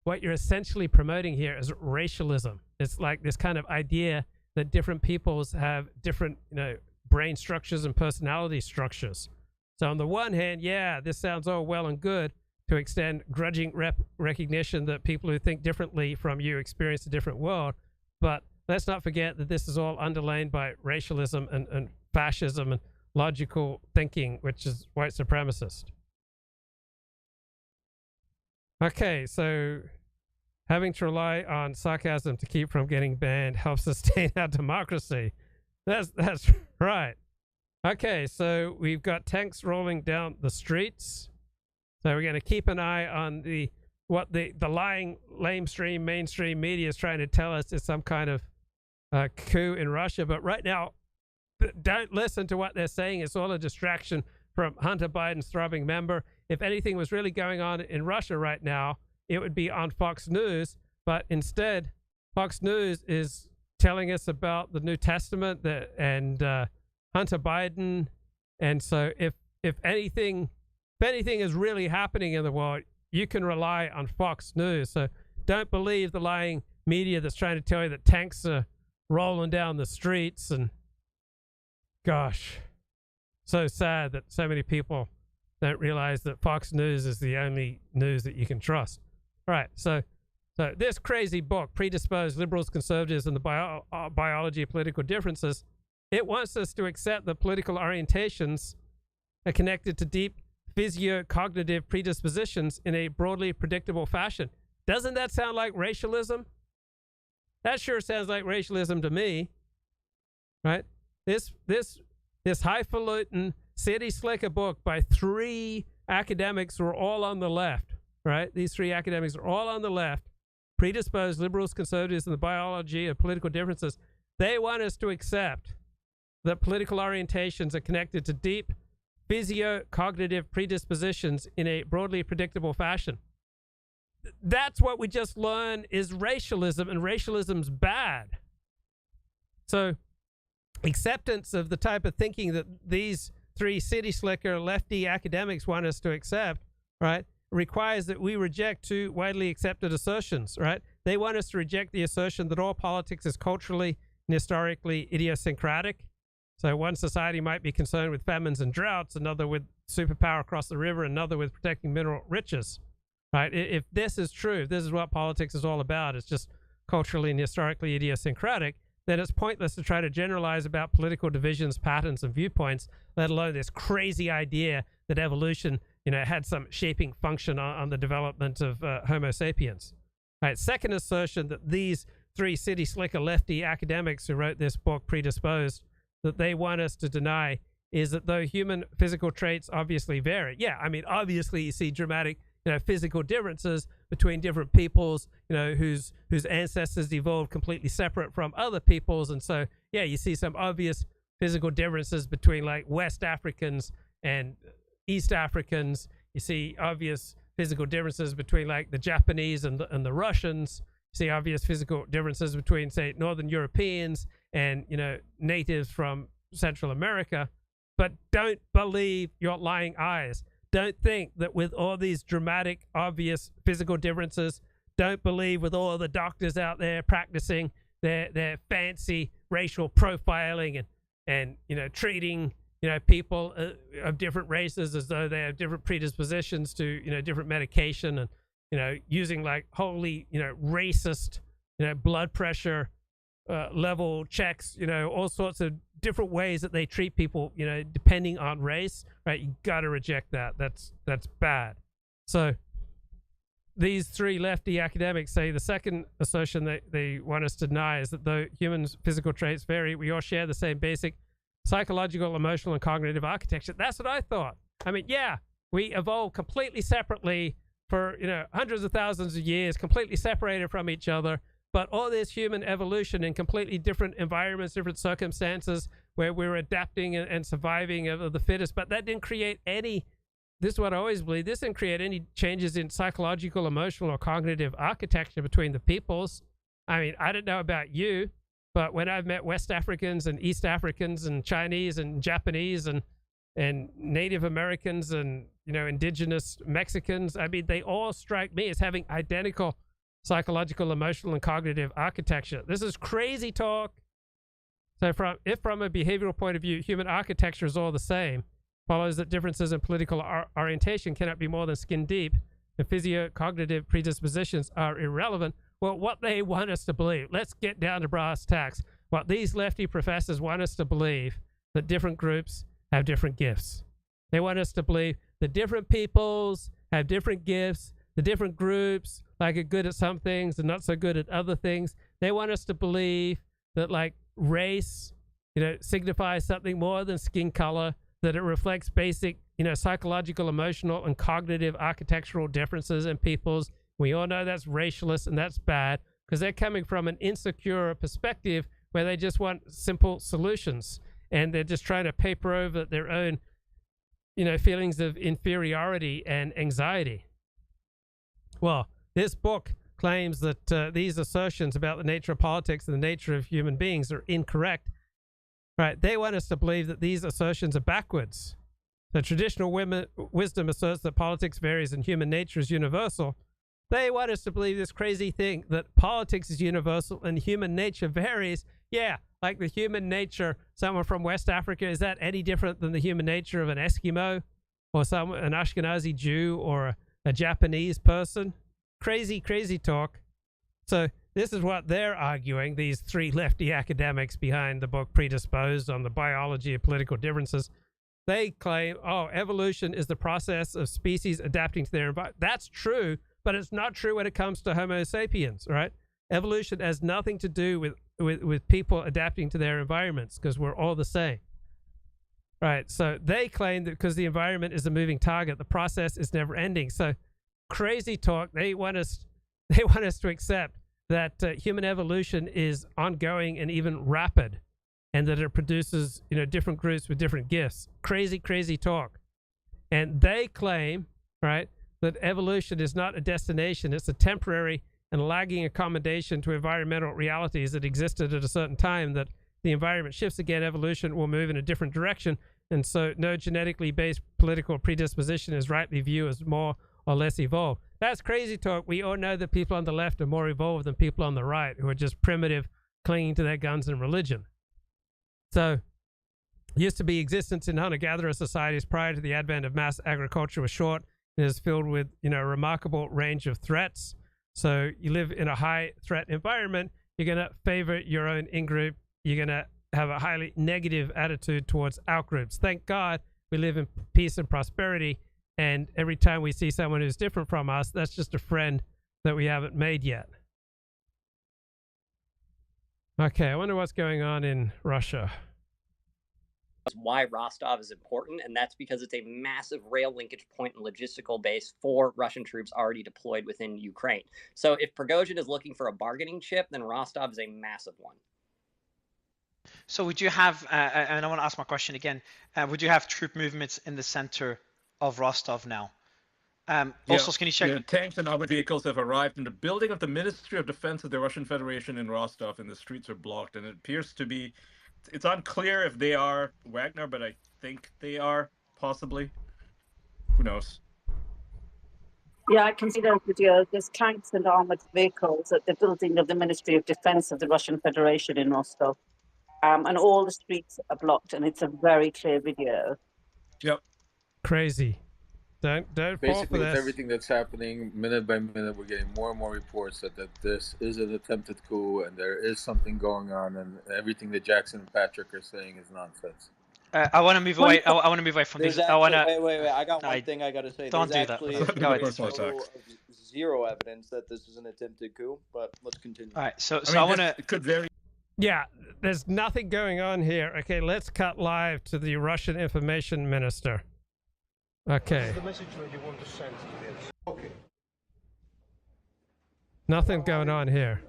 what you're essentially promoting here is racialism. It's like this kind of idea that different peoples have different, brain structures and personality structures. So on the one hand, yeah, this sounds all well and good to extend grudging recognition that people who think differently from you experience a different world. But let's not forget that this is all underlain by racialism and fascism and logical thinking, which is white supremacist. Okay, so having to rely on sarcasm to keep from getting banned helps sustain our democracy. That's right. Okay, so we've got tanks rolling down the streets. So we're going to keep an eye on what the lying mainstream media is trying to tell us is some kind of coup in Russia. But right now, don't listen to what they're saying. It's all a distraction from Hunter Biden's throbbing member. If anything was really going on in Russia right now, it would be on Fox News. But instead, Fox News is telling us about the New Testament and Hunter Biden. And so if anything is really happening in the world, you can rely on Fox News. So don't believe the lying media that's trying to tell you that tanks are rolling down the streets. And gosh, so sad that so many people don't realize that Fox News is the only news that you can trust. All right, so this crazy book, Predisposed, Liberals, Conservatives, and the Biology of Political Differences, it wants us to accept that political orientations are connected to deep physio-cognitive predispositions in a broadly predictable fashion. Doesn't that sound like racialism? That sure sounds like racialism to me, right? This highfalutin city slicker book by three academics who are all on the left, right? These three academics are all on the left, Predisposed, Liberals, Conservatives, and the Biology of Political Differences. They want us to accept that political orientations are connected to deep physio-cognitive predispositions in a broadly predictable fashion. That's what we just learned is racialism, and racialism's bad. So acceptance of the type of thinking that these three city slicker lefty academics want us to accept, right, requires that we reject two widely accepted assertions, right? They want us to reject the assertion that all politics is culturally and historically idiosyncratic. So one society might be concerned with famines and droughts, another with superpower across the river, another with protecting mineral riches, right? If this is true, if this is what politics is all about, it's just culturally and historically idiosyncratic, then it's pointless to try to generalize about political divisions, patterns, and viewpoints, let alone this crazy idea that evolution, had some shaping function on the development of Homo sapiens. Right? Second assertion that these three city slicker lefty academics who wrote this book, Predisposed, that they want us to deny is that though human physical traits obviously vary. Yeah, I mean, obviously you see dramatic, physical differences between different peoples, whose ancestors evolved completely separate from other peoples. And so, yeah, you see some obvious physical differences between like West Africans and East Africans. You see obvious physical differences between like the Japanese and the Russians. You see obvious physical differences between, say, Northern Europeans and, natives from Central America. But don't believe your lying eyes. Don't think that with all these dramatic, obvious physical differences, don't believe with all the doctors out there practicing their fancy racial profiling and treating people of different races as though they have different predispositions to different medication, and using like wholly racist blood pressure level checks, all sorts of different ways that they treat people, depending on race, right? You got to reject that. That's bad. So these three lefty academics say the second assertion that they want us to deny is that though humans' physical traits vary, we all share the same basic psychological, emotional, and cognitive architecture. That's what I thought. I mean, yeah, we evolved completely separately for, hundreds of thousands of years, completely separated from each other. But all this human evolution in completely different environments, different circumstances, where we're adapting and surviving of the fittest. But that didn't create any, this is what I always believe, this didn't create any changes in psychological, emotional, or cognitive architecture between the peoples. I mean, I don't know about you, but when I've met West Africans and East Africans and Chinese and Japanese and Native Americans and, indigenous Mexicans, I mean, they all strike me as having identical psychological, emotional, and cognitive architecture. This is crazy talk. So if from a behavioral point of view, human architecture is all the same, follows that differences in political orientation cannot be more than skin deep, and physio-cognitive predispositions are irrelevant. Well, what they want us to believe, let's get down to brass tacks. What these lefty professors want us to believe, that different groups have different gifts. They want us to believe that different peoples have different gifts, the different groups like are good at some things and not so good at other things. They want us to believe that like race, signifies something more than skin color, that it reflects basic, psychological, emotional, and cognitive architectural differences in peoples. We all know that's racialist and that's bad because they're coming from an insecure perspective where they just want simple solutions and they're just trying to paper over their own, feelings of inferiority and anxiety. Well, this book claims that these assertions about the nature of politics and the nature of human beings are incorrect. Right? They want us to believe that these assertions are backwards. The traditional wisdom asserts that politics varies and human nature is universal. They want us to believe this crazy thing that politics is universal and human nature varies. Yeah, like the human nature, someone from West Africa, is that any different than the human nature of an Eskimo or an Ashkenazi Jew or a Japanese person? Crazy, crazy talk. So this is what they're arguing, these three lefty academics behind the book Predisposed on the biology of political differences. They claim, evolution is the process of species adapting to their environment. That's true, but it's not true when it comes to Homo sapiens, right? Evolution has nothing to do with people adapting to their environments because we're all the same. Right, so they claim that because the environment is a moving target, the process is never ending. So crazy talk. They want us to accept that human evolution is ongoing and even rapid, and that it produces different groups with different gifts. Crazy, crazy talk. And they claim, right, that evolution is not a destination; it's a temporary and lagging accommodation to environmental realities that existed at a certain time. That the environment shifts again, evolution will move in a different direction, and so no genetically based political predisposition is rightly viewed as more or less evolved. That's crazy talk. We all know that people on the left are more evolved than people on the right who are just primitive, clinging to their guns and religion. So, used to be existence in hunter-gatherer societies prior to the advent of mass agriculture was short and is filled with, a remarkable range of threats. So you live in a high threat environment, you're going to favor your own in-group, you're going to have a highly negative attitude towards out-groups. Thank God we live in peace and prosperity. And every time we see someone who's different from us, that's just a friend that we haven't made yet. Okay, I wonder what's going on in Russia. Why Rostov is important, and that's because it's a massive rail linkage point and logistical base for Russian troops already deployed within Ukraine. So if Prigozhin is looking for a bargaining chip, then Rostov is a massive one. So would you have, and I want to ask my question again, would you have troop movements in the center of Rostov now? Also, can you check? Yeah, tanks and armored vehicles have arrived in the building of the Ministry of Defense of the Russian Federation in Rostov, and the streets are blocked, and it appears to be, it's unclear if they are Wagner, but I think they are, possibly. Who knows? Yeah, I can see those videos. There's tanks and armored vehicles at the building of the Ministry of Defense of the Russian Federation in Rostov. And all the streets are blocked, and it's a very clear video. Yep. Crazy. Don't fall for Basically, with this. everything that's happening, minute by minute, we're getting more and more reports that this is an attempted coup and there is something going on, and everything that Jackson and Patrick are saying is nonsense. I want to move away. I want to move away from There's this. Actually, wait. I got one thing I got to say. Don't There's do actually that. Go ahead. Zero evidence that this is an attempted coup, but let's continue. All right, so I want to. It could vary. Yeah, there's nothing going on here. Okay, let's cut live to the Russian information minister. Okay. The message that you want to send to this. Okay. Nothing going on here.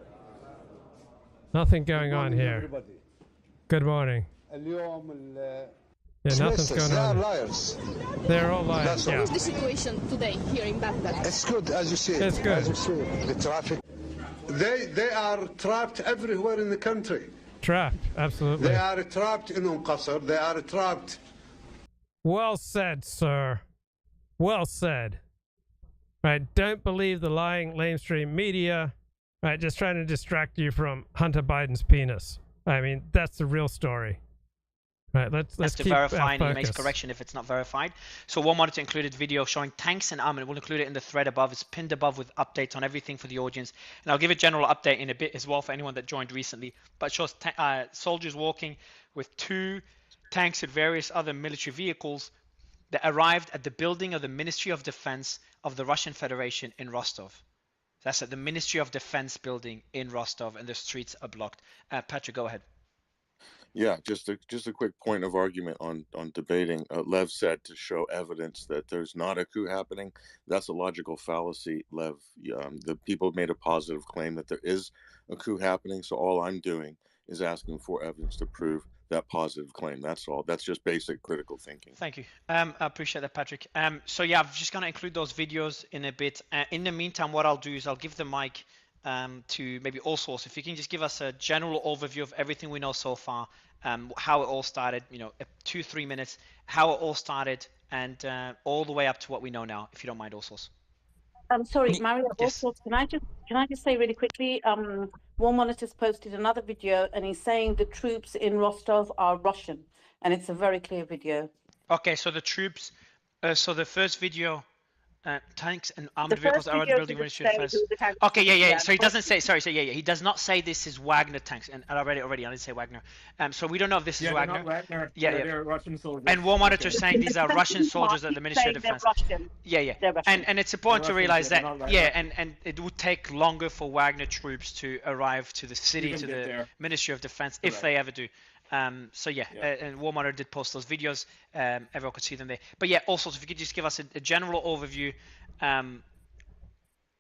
Nothing going on here. Everybody. Good morning. Yeah, nothing's going They are on. liars. They're all liars. Yeah. What's the situation today here in Baghdad? It's good, as you see. It's good. As you see, the traffic. They are trapped everywhere in the country. Trapped, absolutely. They are trapped in Qasr. They are trapped. Well said, sir. Well said. Right, don't believe the lying lamestream media. Right, just trying to distract you from Hunter Biden's penis. I mean, that's the real story. Right, let's to keep verify, and he focus. makes correction if it's not verified. So War Monitor included video showing tanks and armament. We'll include it in the thread above. It's pinned above with updates on everything for the audience. And I'll give a general update in a bit as well for anyone that joined recently. But it shows soldiers walking with 2 tanks and various other military vehicles that arrived at the building of the Ministry of Defense of the Russian Federation in Rostov. That's at the Ministry of Defense building in Rostov, and the streets are blocked. Patrick, go ahead. Yeah, just a quick point of argument on debating. Lev said to show evidence that there's not a coup happening. That's a logical fallacy, Lev. The people made a positive claim that there is a coup happening. So all I'm doing is asking for evidence to prove that positive claim. That's all. That's just basic critical thinking. Thank you. I appreciate that, Patrick. So yeah, I'm just gonna include those videos in a bit. In the meantime, what I'll do is I'll give the mic to maybe All Source. If you can just give us a general overview of everything we know so far, how it all started, 2-3 minutes, how it all started, and all the way up to what we know now, if you don't mind, All Source. Sorry, Mario. Yes. Also, can I just say really quickly? War Monitor's posted another video, and he's saying the troops in Rostov are Russian, and it's a very clear video. Okay, so the troops. So the first video. Tanks and armored vehicles are at the building Ministry of Defense. Okay, yeah. So he doesn't say. Sorry, he does not say this is Wagner tanks, and I read it already. I didn't say Wagner. So we don't know if this is Wagner. Not Wagner. Yeah. They're Russian soldiers. And War Monitor is saying these are Russian soldiers at the Ministry of Defense. Yeah. And it's important to realize that. Yeah, and it would take longer for Wagner troops to arrive to the city, to the Ministry of Defense, if they ever do. And War Monitor did post those videos. Everyone could see them there. But yeah, also, if you could just give us a general overview.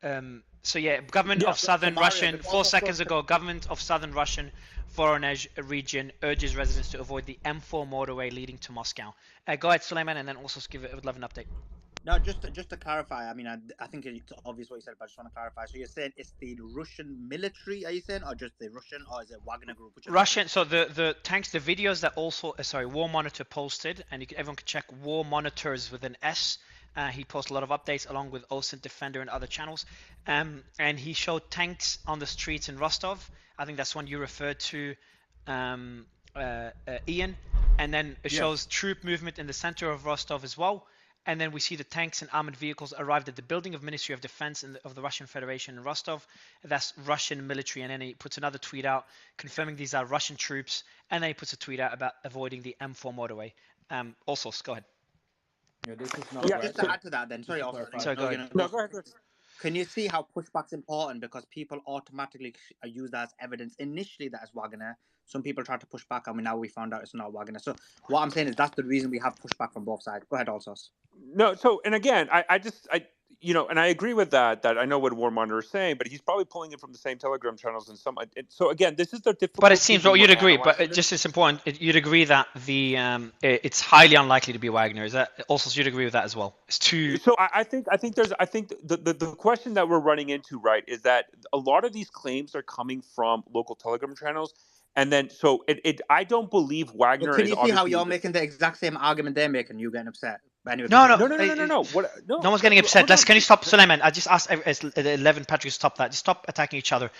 Government of Southern Russian, 4 seconds ago, government of Southern Russian Voronezh region urges residents to avoid the M4 motorway leading to Moscow. Go ahead, Suleiman, and then also I would love an update. No, just to clarify, I mean, I think it's obvious what you said, but I just want to clarify. So you're saying it's the Russian military, are you saying, or just the Russian, or is it Wagner Group? Russian, so the tanks, the videos that also, War Monitor posted, and everyone can check War Monitors with an S. He posted a lot of updates along with OSINT Defender and other channels. And he showed tanks on the streets in Rostov. I think that's one you referred to, Ian. And then it shows troop movement in the center of Rostov as well. And then we see the tanks and armored vehicles arrived at the building of Ministry of Defense of the Russian Federation in Rostov. That's Russian military. And then he puts another tweet out confirming these are Russian troops. And then he puts a tweet out about avoiding the M4 motorway. Also, go ahead. Just to add to that then. Sorry, go ahead. No, go ahead. can you see how pushback's important? Because people automatically use that as evidence. Initially, that is Wagner. Some people try to push back, and now we found out it's not Wagner. So what I'm saying is that's the reason we have pushback from both sides. Go ahead, Alsos. No, so, and again, I and I agree with that I know what War Monitor is saying, but he's probably pulling it from the same Telegram channels and some. So again, this is the difficulty. But it seems, well, you'd agree, but just as important, you'd agree that it's highly unlikely to be Wagner. Is that also, you'd agree with that as well? It's too. So I think the question that we're running into, right, is that a lot of these claims are coming from local Telegram channels. And then, so I don't believe Wagner. But can you see how you're making the exact same argument they're making? You getting upset? But anyway, No. No one's getting upset. Can you stop, Suleiman? I just asked 11 Patrick to stop that. Just stop attacking each other.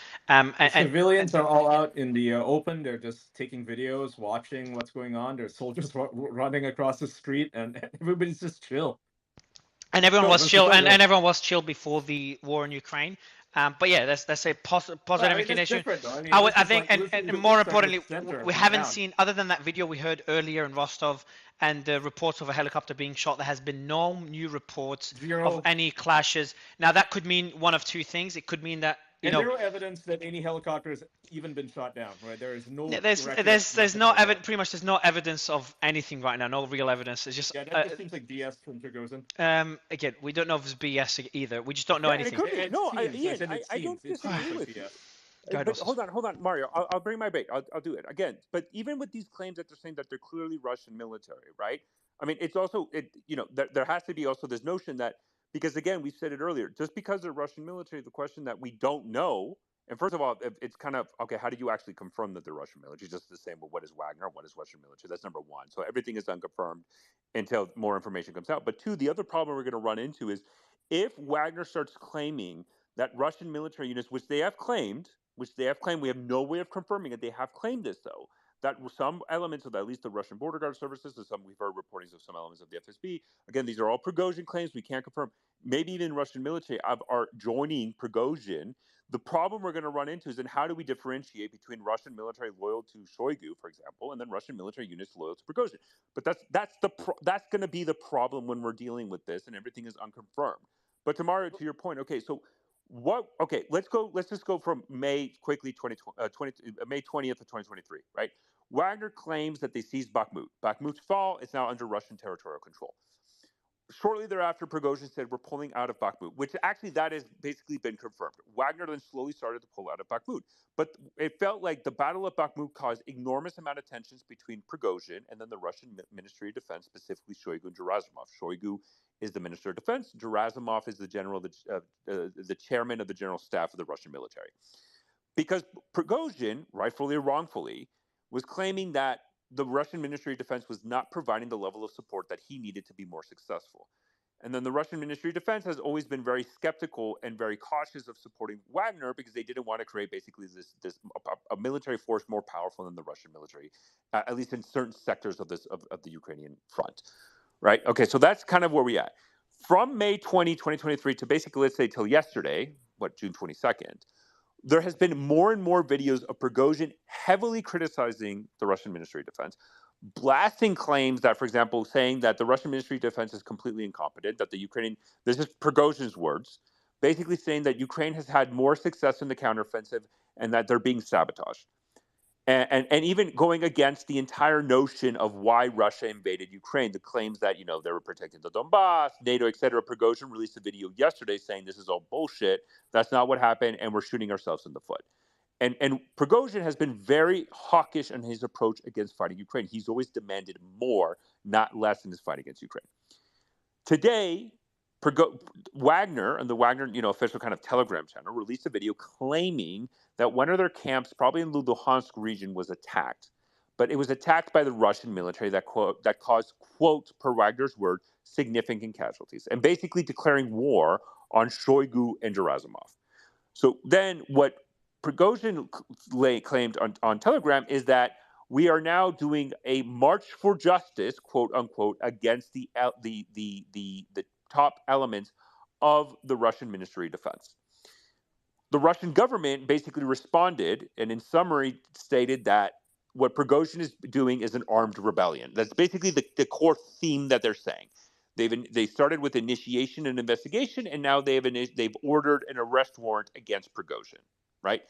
Civilians are all out in the open. They're just taking videos, watching what's going on. There's soldiers running across the street, and everybody's just chill. And everyone was chill, and everyone was chill before the war in Ukraine. But yeah, that's a positive inclination. I think, and more importantly, we haven't seen, other than that video we heard earlier in Rostov and the reports of a helicopter being shot, there has been no new reports of any clashes. Now that could mean one of two things. It could mean that zero evidence that any helicopter has even been shot down. Right? There is no. There's no evidence. Pretty much, there's no evidence of anything right now. No real evidence. It's just. Yeah, that just seems like BS from Prigozhin. Again, we don't know if it's BS either. We just don't know anything. No, Ian, I don't disagree with you. But hold on, Mario. I'll bring my bait. I'll do it again. But even with these claims that they're saying that they're clearly Russian military, right? I mean, it's also there has to be also this notion that, because again, we said it earlier, just because they're Russian military, the question that we don't know, and first of all, it's kind of, okay, how do you actually confirm that they're Russian military? Just the same, but what is Wagner? What is Russian military? That's number one. So everything is unconfirmed until more information comes out. But two, the other problem we're going to run into is if Wagner starts claiming that Russian military units, which they have claimed, we have no way of confirming it. They have claimed this, though, that some elements of at least the Russian border guard services, and some we've heard reportings of some elements of the FSB. Again, these are all Prigozhin claims. We can't confirm. Maybe even Russian military are joining Prigozhin. The problem we're going to run into is then how do we differentiate between Russian military loyal to Shoigu, for example, and then Russian military units loyal to Prigozhin? But that's going to be the problem when we're dealing with this, and everything is unconfirmed. But Mario, to your point, okay, so. Let's just go from May quickly, May 20th of 2023, right? Wagner claims that they seized Bakhmut. Bakhmut's fall is now under Russian territorial control. Shortly thereafter, Prigozhin said, we're pulling out of Bakhmut, which actually that has basically been confirmed. Wagner then slowly started to pull out of Bakhmut. But it felt like the Battle of Bakhmut caused enormous amount of tensions between Prigozhin and then the Russian Ministry of Defense, specifically Shoigu and Gerasimov. Shoigu is the Minister of Defense. Gerasimov is the chairman of the General Staff of the Russian military. Because Prigozhin, rightfully or wrongfully, was claiming that the Russian Ministry of Defense was not providing the level of support that he needed to be more successful. And then the Russian Ministry of Defense has always been very skeptical and very cautious of supporting Wagner because they didn't want to create basically a military force more powerful than the Russian military, at least in certain sectors of the Ukrainian front. Right? Okay, so that's kind of where we at. From May 20, 2023 to basically, let's say, till yesterday, June 22nd, there has been more and more videos of Prigozhin heavily criticizing the Russian Ministry of Defense, blasting claims that, for example, saying that the Russian Ministry of Defense is completely incompetent, that the Ukrainian, this is Prigozhin's words, basically saying that Ukraine has had more success in the counteroffensive and that they're being sabotaged. And even going against the entire notion of why Russia invaded Ukraine, the claims that, they were protecting the Donbass, NATO, etc. Prigozhin released a video yesterday saying this is all bullshit. That's not what happened, and we're shooting ourselves in the foot. And Prigozhin has been very hawkish in his approach against fighting Ukraine. He's always demanded more, not less, in his fight against Ukraine. Today, Wagner and the Wagner, official kind of Telegram channel released a video claiming that one of their camps, probably in the Luhansk region, was attacked. But it was attacked by the Russian military that caused, quote, per Wagner's word, significant casualties, and basically declaring war on Shoigu and Gerasimov. So then what Prigozhin claimed on Telegram is that we are now doing a march for justice, quote unquote, against the top elements of the Russian Ministry of Defense. The Russian government basically responded and in summary stated that what Prigozhin is doing is an armed rebellion. That's basically the core theme that they're saying. They started with initiation and investigation, and now they've ordered an arrest warrant against Prigozhin, right?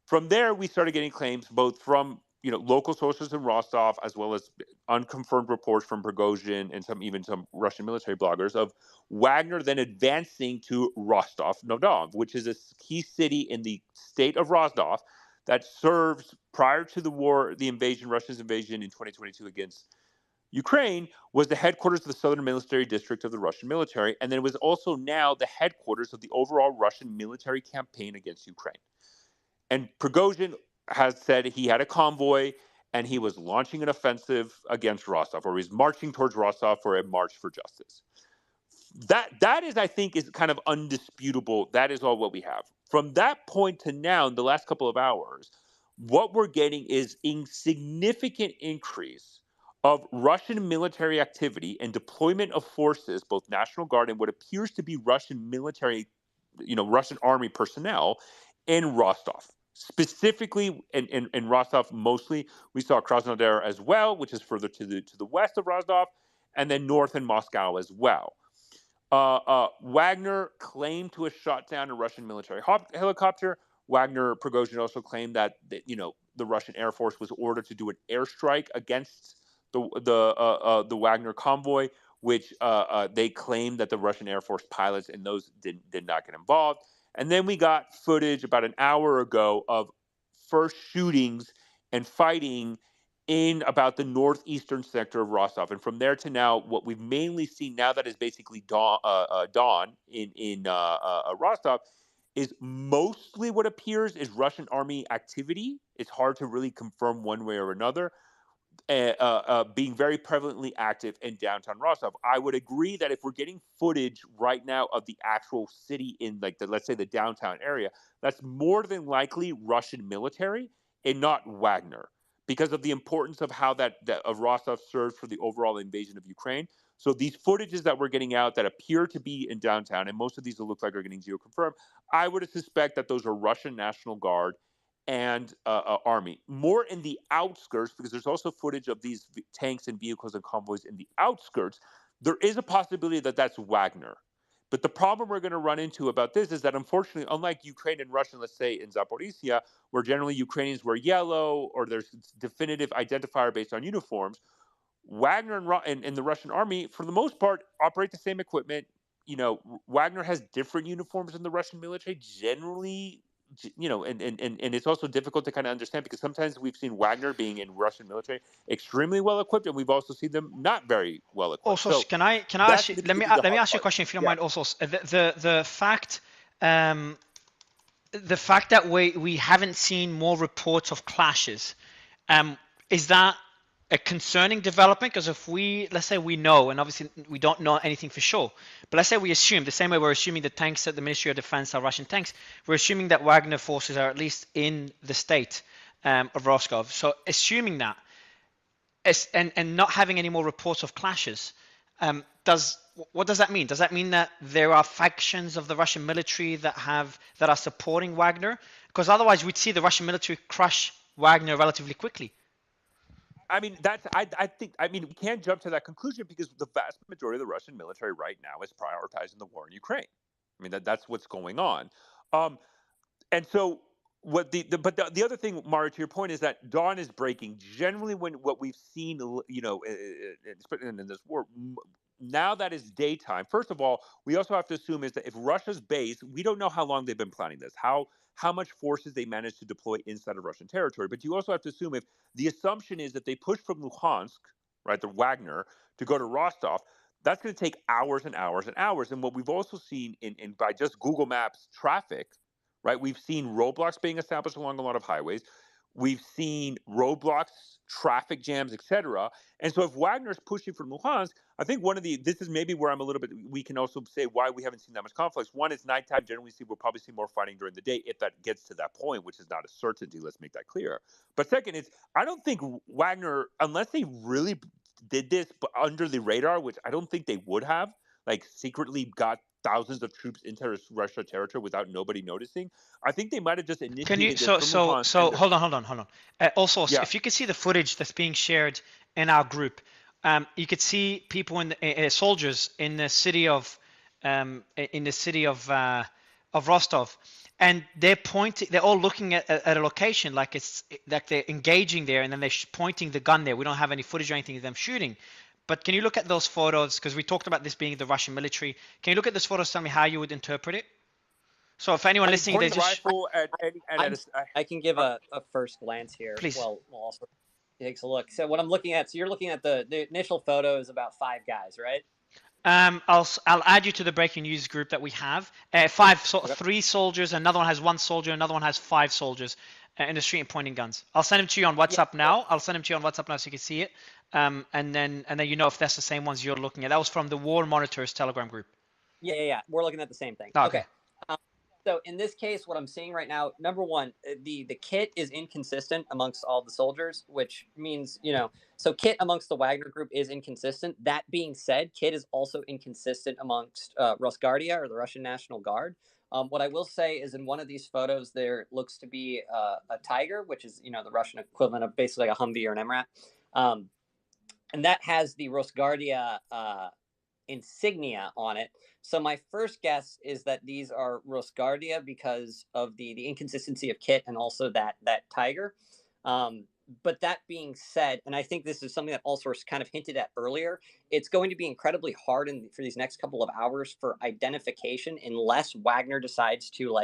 From there, we started getting claims both from local sources in Rostov, as well as unconfirmed reports from Prigozhin and even some Russian military bloggers of Wagner then advancing to Rostov-on-Don, which is a key city in the state of Rostov that serves, prior to the war, Russia's invasion in 2022 against Ukraine, was the headquarters of the Southern Military District of the Russian military, and then it was also now the headquarters of the overall Russian military campaign against Ukraine. And Prigozhin has said he had a convoy and he was launching an offensive against Rostov, or he's marching towards Rostov for a march for justice. That is, I think, is kind of undisputable. That is all what we have. From that point to now, in the last couple of hours, what we're getting is a significant increase of Russian military activity and deployment of forces, both National Guard and what appears to be Russian military, Russian army personnel in Rostov. Specifically in Rostov, mostly we saw Krasnodar as well, which is further to the west of Rostov, and then north in Moscow as well. Wagner claimed to have shot down a Russian military helicopter. Prigozhin also claimed that the Russian Air Force was ordered to do an airstrike against the Wagner convoy, which they claimed that the Russian Air Force pilots and those did not get involved. And then we got footage about an hour ago of first shootings and fighting in about the northeastern sector of Rostov. And from there to now, what we've mainly seen now that is basically dawn in Rostov is mostly what appears is Russian army activity. It's hard to really confirm one way or another. Being very prevalently active in downtown Rostov. I would agree that if we're getting footage right now of the actual city in let's say the downtown area, that's more than likely Russian military and not Wagner, because of the importance of how that of Rostov served for the overall invasion of Ukraine. So these footages that we're getting out that appear to be in downtown, and most of these will look like are getting geoconfirmed, I would suspect that those are Russian National Guard and army, more in the outskirts, because there's also footage of these tanks and vehicles and convoys in the outskirts. There is a possibility that that's Wagner. But the problem we're going to run into about this is that, unfortunately, unlike Ukraine and Russia, let's say in Zaporizhia, where generally Ukrainians wear yellow or there's definitive identifier based on uniforms, Wagner and the Russian army, for the most part, operate the same equipment. Wagner has different uniforms than the Russian military generally. And it's also difficult to kind of understand, because sometimes we've seen Wagner being in Russian military extremely well equipped, and we've also seen them not very well equipped. Also, so can I ask you? Let me ask you a question, if you don't mind. Also, the fact that we haven't seen more reports of clashes, is that a concerning development? Because if let's say we know, and obviously we don't know anything for sure, but let's say we assume, the same way we're assuming the tanks at the Ministry of Defense are Russian tanks, we're assuming that Wagner forces are at least in the state of Rostov. So assuming that, and not having any more reports of clashes, what does that mean? Does that mean that there are factions of the Russian military that are supporting Wagner? Because otherwise we'd see the Russian military crush Wagner relatively quickly. I mean, we can't jump to that conclusion, because the vast majority of the Russian military right now is prioritizing the war in Ukraine. I mean, that's what's going on. And so but the other thing, Mario, to your point, is that dawn is breaking. Generally, what we've seen, in this war, now that is daytime. First of all, we also have to assume is that if Russia's base, we don't know how long they've been planning this, how much forces they managed to deploy inside of Russian territory. But you also have to assume, if the assumption is that they push from Luhansk, right, the Wagner, to go to Rostov, that's going to take hours and hours and hours. And what we've also seen in by just Google Maps traffic, right, we've seen roadblocks being established along a lot of highways. We've seen roadblocks, traffic jams, etc. And so if Wagner's pushing from Luhansk, I think this is maybe where we can also say why we haven't seen that much conflict. One is nighttime. Generally, we'll probably see more fighting during the day if that gets to that point, which is not a certainty. Let's make that clear. But second is, I don't think Wagner, unless they really did this under the radar, which I don't think they would have, secretly got thousands of troops into Russia territory without nobody noticing. I think they might have just initiated. Can you? So hold on. Also, if you can see the footage that's being shared in our group you could see people soldiers in the city of Rostov, and they're all looking at a location like it's like they're engaging there, and then they're pointing the gun there. We don't have any footage or anything of them shooting. But can you look at those photos? Because we talked about this being the Russian military. Can you look at those photos? Tell me how you would interpret it. So if anyone listening, they just I can give a first glance here. Please. Well, also takes a look. So what I'm looking at, so you're looking at the initial photo is about 5 guys, right? I'll add you to the breaking news group that we have. 3 soldiers. Another one has 1 soldier. Another one has 5 soldiers in the street and pointing guns. I'll send them to you on WhatsApp now. I'll send them to you on WhatsApp now so you can see it. And then you know if that's the same ones you're looking at. That was from the War Monitors Telegram group. Yeah. We're looking at the same thing. Okay. So in this case, what I'm seeing right now, number one, the kit is inconsistent amongst all the soldiers, which means, so kit amongst the Wagner group is inconsistent. That being said, kit is also inconsistent amongst Rosguardia, or the Russian National Guard. What I will say is in one of these photos, there looks to be a Tiger, which is, the Russian equivalent of basically like a Humvee or an MRAP. And that has the Rosguardia insignia on it. So my first guess is that these are Rosguardia because of the inconsistency of kit and also that Tiger. But that being said, and I think this is something that Allsource kind of hinted at earlier, it's going to be incredibly hard for these next couple of hours for identification unless Wagner decides to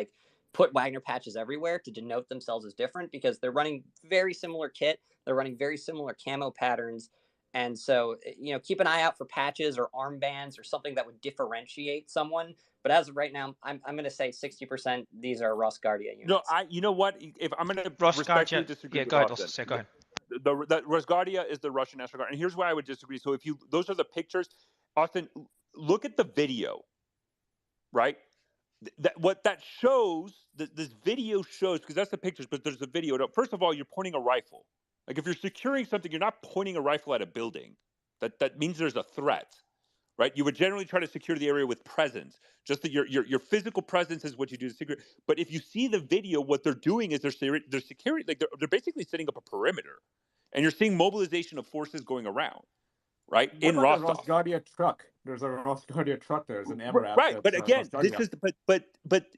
put Wagner patches everywhere to denote themselves as different, because they're running very similar kit. They're running very similar camo patterns. And so, keep an eye out for patches or armbands or something that would differentiate someone. But as of right now, I'm going to say 60% these are Rosguardia units. No, you know what? If I'm going to respectfully disagree, go ahead. Go ahead. The Rosguardia is the Russian National Guard, and here's why I would disagree. So those are the pictures. Austin, look at the video, right? What that shows, this video shows, because that's the pictures, but there's a video. First of all, you're pointing a rifle. Like if you're securing something, you're not pointing a rifle at a building. That means there's a threat, right? You would generally try to secure the area with presence. Just that your physical presence is what you do to secure. But if you see the video, what they're doing is they're securing, they're basically setting up a perimeter, and you're seeing mobilization of forces going around, right? What in about Rostov. a Rosguardia truck. There's a Rosguardia truck. There's an MRAP. Right, but again, this is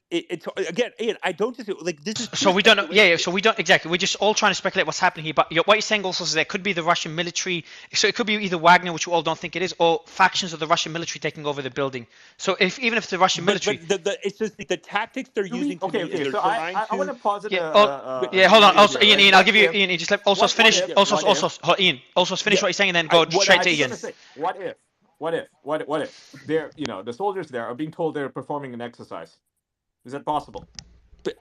it's again, Ian. I don't just this is. So we don't know. Yeah. So we don't exactly. We're just all trying to speculate what's happening here. But what you're saying also is there could be the Russian military. So it could be either Wagner, which we all don't think it is, or factions of the Russian military taking over the building. So even if the Russian military, it's just the tactics they're using. Okay. So I want to pause it. Hold on. Also, Ian, I'll give you. Ian, just let also finish. Ian, also finish what you're saying, and then go straight to Ian. What if they're, the soldiers there are being told they're performing an exercise? Is that possible? But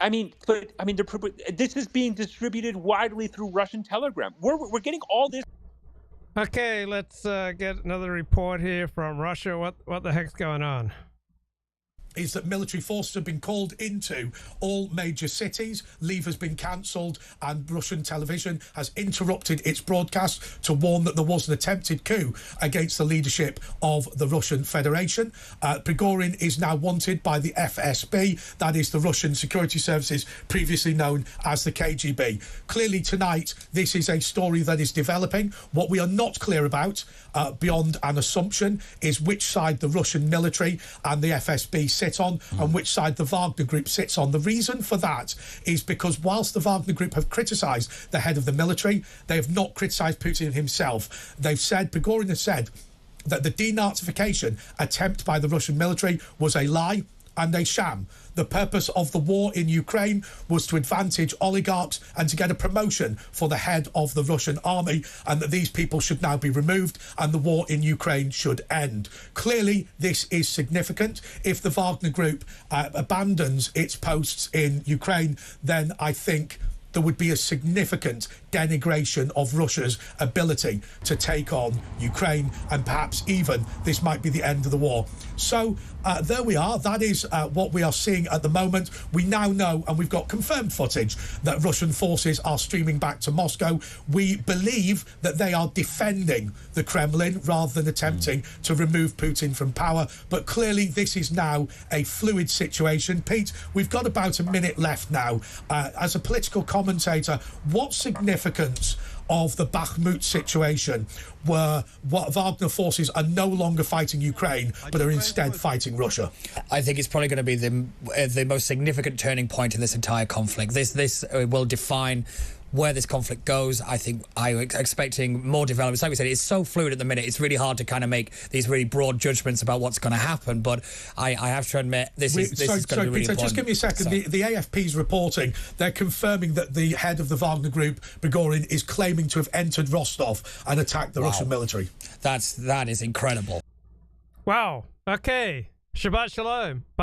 this is being distributed widely through Russian Telegram. We're getting all this. Okay, let's get another report here from Russia. What the heck's going on? Is that military forces have been called into all major cities. Leave has been cancelled, and Russian television has interrupted its broadcast to warn that there was an attempted coup against the leadership of the Russian Federation. Prigozhin is now wanted by the FSB, that is the Russian security services previously known as the KGB. Clearly tonight, this is a story that is developing. What we are not clear about, beyond an assumption, is which side the Russian military and the FSB sit on and which side the Wagner Group sits on. The reason for that is because whilst the Wagner Group have criticised the head of the military, they have not criticised Putin himself. Prigozhin has said that the denazification attempt by the Russian military was a lie and a sham. The purpose of the war in Ukraine was to advantage oligarchs and to get a promotion for the head of the Russian army, and that these people should now be removed and the war in Ukraine should end. Clearly, this is significant. If the Wagner Group abandons its posts in Ukraine, then I think there would be a significant denigration of Russia's ability to take on Ukraine, and perhaps even this might be the end of the war. So there we are. That is what we are seeing at the moment. We now know, and we've got confirmed footage, that Russian forces are streaming back to Moscow. We believe that they are defending the Kremlin rather than attempting to remove Putin from power. But clearly this is now a fluid situation. Pete, we've got about a minute left now. As a political commentator, what significance of the Bakhmut situation, where Wagner forces are no longer fighting Ukraine, but are instead fighting Russia? I think it's probably going to be the most significant turning point in this entire conflict. This will define where this conflict goes. I think I'm expecting more developments. Like we said, it's so fluid at the minute. It's really hard to kind of make these really broad judgments about what's going to happen. But I have to admit, this is going to be really Peter, important. just give me a second. The AFP's reporting, they're confirming that the head of the Wagner group, Prigorin, is claiming to have entered Rostov and attacked the Russian military. That is incredible. Wow. Okay. Shabbat shalom. Bye.